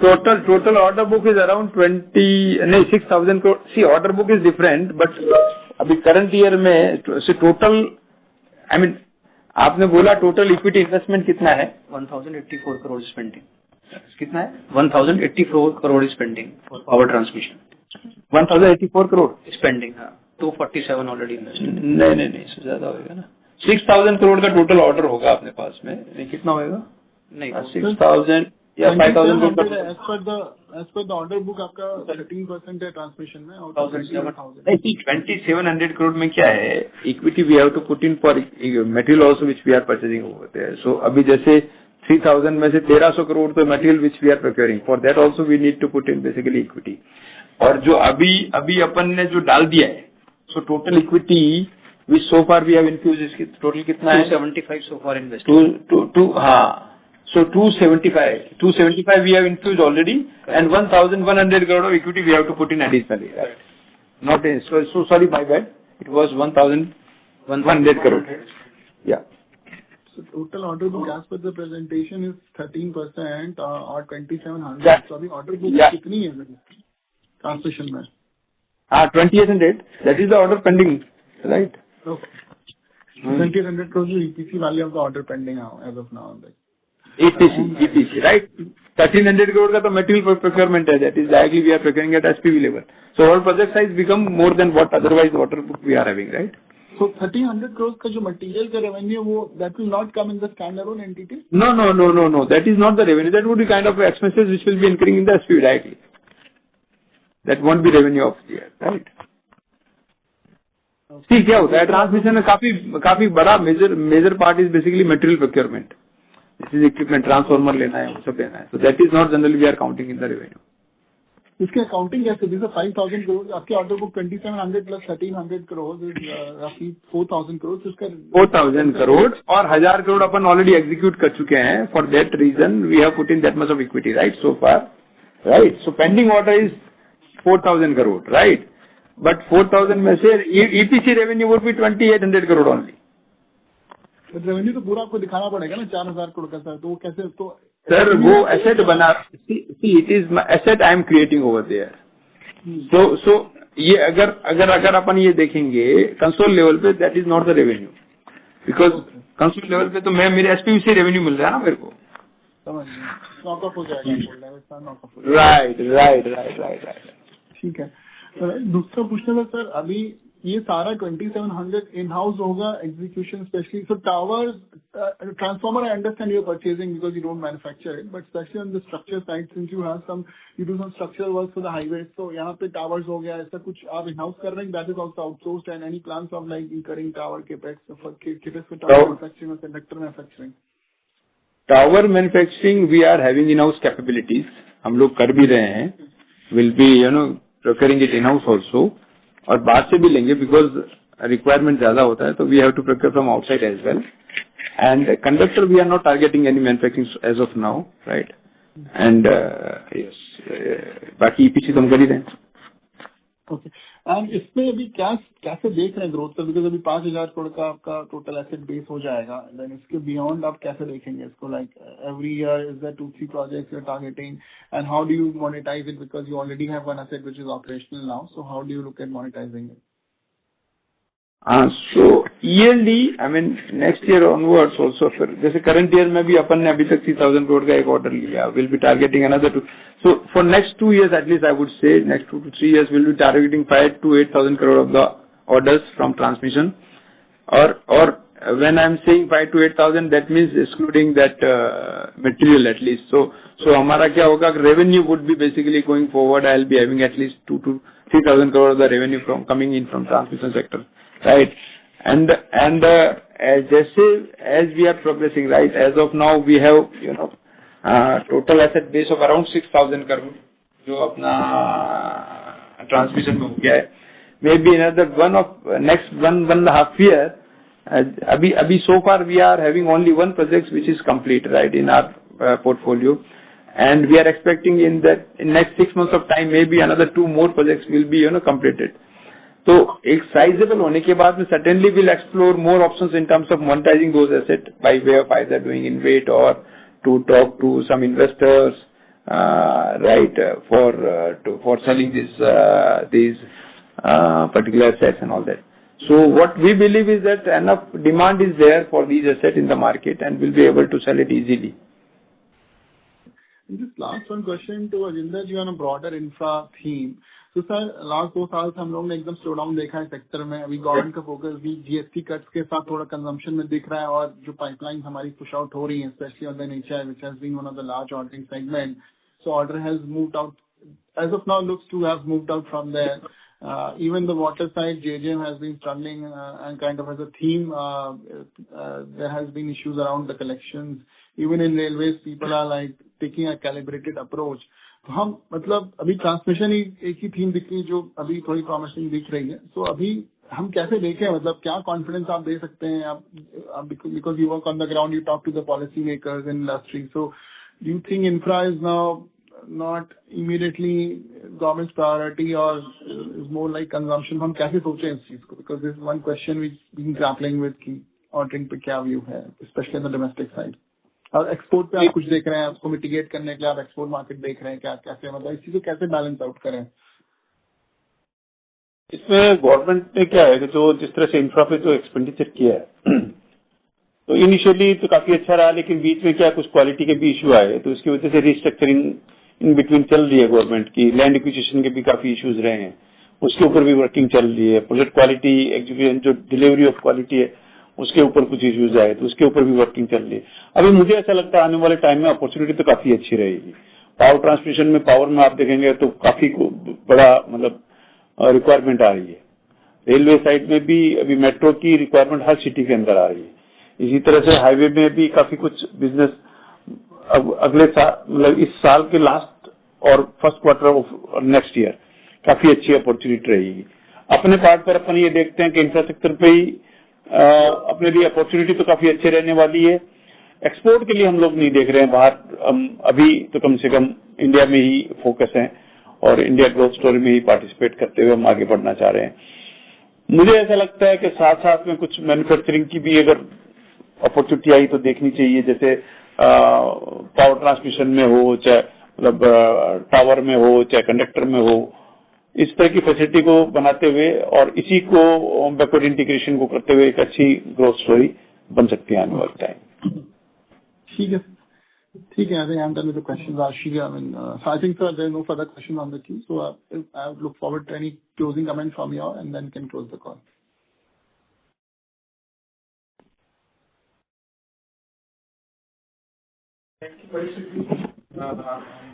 total order book is around 6,000 crore. See, order book is different, but अभी current year में so total, I mean आपने बोला total equity investment कितना है? 1,084 crores spending. कितना है? 1,084 crore is pending for power transmission. 1,084 crore spending, हाँ. 247 already invested. नहीं इससे ज्यादा होगा ना. 6,000 crore का total order होगा अपने पास में. कितना होगा? नहीं 6,000 या 5,000 crore. As per the order book आपका 13% है transmission में. 2,700 crore में क्या है? Equity we have to put in for material also which we are purchasing over there. So अभी जैसे 3,000 में से 1,300 crore तो material which we are procuring. For that also we need to put in basically equity. और जो अभी अपन ने जो डाल दिया है, so total equity which so far we have infused इसकी total कितना है? 275 so far invested. हाँ. So 275 we have infused already, and 1,100 crore of equity we have to put in additionally. Right? Not in, so sorry, my bad. It was 1,100 crore. Yeah. So total order book as per the presentation is 13% or 2,700. Yeah. So अभी order book कितनी है transmission में? 2,800. That is the order pending, right? Okay. 2,800 crores is EPC value of the order pending now as of now. EPC, right? 1,300 crore का तो material procurement है. That is directly we are procuring at SPV level. So our project size become more than what otherwise order book we are having, right? So 1,300 crores का जो material का revenue वो that will not come in the standalone entity? No. That is not the revenue. That would be kind of expenses which will be incurring in the SPV directly. That won't be revenue of the year, right? See क्या होता है transmission में काफी बड़ा major part is basically material procurement. This is equipment, transformer लेना है, वो सब लेना है. So that is not generally we are counting in the revenue. इसके अकाउंटिंग कैसे? जैसे 5,000 करोड़ आपके order book 2,700 plus 1,300 crore roughly 4,000 crore. उसका 4,000 करोड़ और 1,000 करोड़ अपन ऑलरेडी एग्जीक्यूट कर चुके हैं. For that reason we have put in that much of equity, right, so far, right. So pending order is 4,000 crore, right. But 4,000 में से EPC revenue would be 2,800 crore only. Revenue तो पूरा आपको दिखाना पड़ेगा ना 4,000 करोड़ का सर. तो वो कैसे? तो सर वो एसेट बना, see it is asset I am creating over there. So ये अगर अपन ये देखेंगे कंसोल लेवल पे, that is not the revenue, because console level पे तो मेरे एसपीयू से रेवेन्यू मिल रहा है ना मेरे को। नॉक ऑफ हो जाएगा। राइट। ठीक है। दूसरा पूछना था सर, अभी ये सारा 2700 इन हाउस होगा execution specially, so towers transformer I understand you purchasing because you don't manufacture it, but specially on the structure side since you have some, you do some structural work for the highway, तो यहाँ पे towers हो गया, ऐसा कुछ आप in house कर रहे हैं, that is also outsourced, and any plans of like incurring tower capex for tower manufacturing और conductor manufacturing? Tower manufacturing we are having in house capabilities, हम लोग कर भी रहे हैं, will be procuring it in house also, और बाहर से भी लेंगे बिकॉज रिक्वायरमेंट ज्यादा होता है, तो we have to procure from outside as well. And conductor we are not targeting any manufacturing as of now, right, and yes, बाकी ईपीसी तो हम कर ही रहे हैं। ओके, एंड इसमें अभी कैसे देख रहे हैं ग्रोथ का, बिकॉज अभी 5,000 करोड़ का आपका टोटल एसेट बेस हो जाएगा, देन इसके बियॉन्ड आप कैसे देखेंगे इसको, like every year is there 2-3 projects you are targeting, and how do you monetize it, because you already have one asset which is operational now, so how do you look at monetizing it? So yearly, I mean next year onwards also, जैसे current year में भी अपन ने अभी तक 3,000 करोड़ का एक order लिया, we'll be targeting another 2. So for next 2 years at least, I would say next 2 to 3 years we'll be targeting 5,000 to 8,000 crore of the orders from transmission. Or when I'm saying 5,000 to 8,000, that means excluding that material at least. So हमारा क्या होगा, revenue would be basically going forward, I'll be having at least 2,000 to 3,000 crore of the revenue coming in from transmission sector. Right, and as we are progressing, right, as of now we have total asset base of around 6,000 crore जो अपना transmission में हो गया है, maybe another next one and a half year, अभी so far we are having only one project which is complete, right, in our portfolio, and we are expecting in next 6 months of time maybe another 2 more projects will be completed. तो एक sizeable होने के बाद में certainly will explore more options in terms of monetizing those assets by way of either doing InvIT or to talk to some investors, right, for selling these particular assets and all that. So what we believe is that enough demand is there for these assets in the market and we'll be able to sell it easily. Just last one question to Ajinder ji on a broader infra theme. तो sir last 2 साल से हम लोग ने एकदम slow down देखा है sector में, अभी गवर्नमेंट का फोकस भी जीएसटी कट्स के साथ थोड़ा कंजम्पशन में दिख रहा है, और जो पाइपलाइन हमारी पुश आउट हो रही है specially on the nature which has been one of the large ordering segment, so order has moved out as of now looks to have moved out from there. Even the water side, JJM has been struggling and kind of as a theme, there has been issues around the collections. Even in railways, people are like taking a calibrated approach. तो हम मतलब अभी transmission ही एक ही theme दिख रही है जो अभी थोड़ी प्रॉमिसिंग दिख रही है. सो अभी हम कैसे देखें, मतलब क्या कॉन्फिडेंस आप दे सकते हैं आप because you work on the ground, you talk to the policy makers in industry. So do you think infra is now not immediately government's priority or is more like consumption? हम कैसे सोचें इस चीज को, because this is one question we've been grappling with कि ordering पे क्या view है, especially on the domestic side. और एक्सपोर्ट पे आप कुछ देख रहे हैं, उसको मिटिगेट करने के लिए आप एक्सपोर्ट मार्केट देख रहे हैं क्या, कैसे मतलब इस चीज को कैसे बैलेंस आउट करें? इसमें गवर्नमेंट ने क्या है कि जो जिस तरह से इंफ्रा पे जो एक्सपेंडिचर किया है तो इनिशियली तो काफी अच्छा रहा, लेकिन बीच में क्या कुछ क्वालिटी के भी इशू आए, तो इसकी वजह से रिस्ट्रक्चरिंग इन बिटवीन चल रही है गवर्नमेंट की. लैंड एक्विजिशन के भी काफी इश्यूज रहे हैं, उसके ऊपर भी वर्किंग चल रही है. प्रोजेक्ट क्वालिटी एग्जीक्यूशन जो डिलीवरी ऑफ क्वालिटी है उसके ऊपर कुछ इश्यूज आए, तो उसके ऊपर भी वर्किंग चल रही है. अभी मुझे ऐसा लगता है आने वाले टाइम में अपॉर्चुनिटी तो काफी अच्छी रहेगी. पावर ट्रांसमिशन में पावर में आप देखेंगे तो काफी बड़ा मतलब रिक्वायरमेंट आ रही है. रेलवे साइड में भी अभी मेट्रो की रिक्वायरमेंट हर सिटी के अंदर आ रही है. इसी तरह से हाईवे में भी काफी कुछ बिजनेस अगले साल मतलब इस साल के लास्ट और first quarter of next year काफी अच्छी अपॉर्चुनिटी रहेगी. अपने पार्ट पर अपन ये देखते हैं कि इंफ्रास्ट्रक्चर पे ही अपने लिए अपॉर्चुनिटी तो काफी अच्छी रहने वाली है. एक्सपोर्ट के लिए हम लोग नहीं देख रहे हैं बाहर, अभी तो कम से कम इंडिया में ही फोकस है और इंडिया ग्रोथ स्टोरी में ही पार्टिसिपेट करते हुए हम आगे बढ़ना चाह रहे हैं. मुझे ऐसा लगता है कि साथ साथ में कुछ मैन्युफैक्चरिंग की भी अगर अपॉर्चुनिटी आई तो देखनी चाहिए, जैसे पावर ट्रांसमिशन में हो, चाहे मतलब टावर में हो, चाहे कंडक्टर में हो. इस तरह की फैसिलिटी को बनाते हुए और इसी को बैकवर्ड इंटीग्रेशन को करते हुए एक अच्छी ग्रोथ स्टोरी बन सकती है आने वाले टाइम। ठीक है, ठीक है. I think I'm done with the questions, Ashi. I mean, so I think, sir, there are no further questions on the queue. So I look forward to any closing comment from you, and then can close the call. Thank you, Parikshit.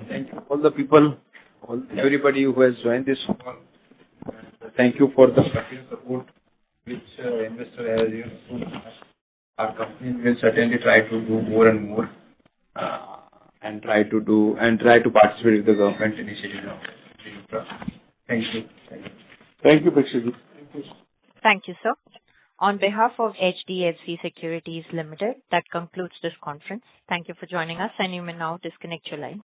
Thank you all the people, everybody who has joined this call. Thank you for the continued support which investor has given to us. Our company will certainly try to do more and more, and try to participate with the government initiative of infra. Thank you. Thank you, Parikshit. Thank you, sir. On behalf of HDFC Securities Limited, that concludes this conference. Thank you for joining us, and you may now disconnect your line.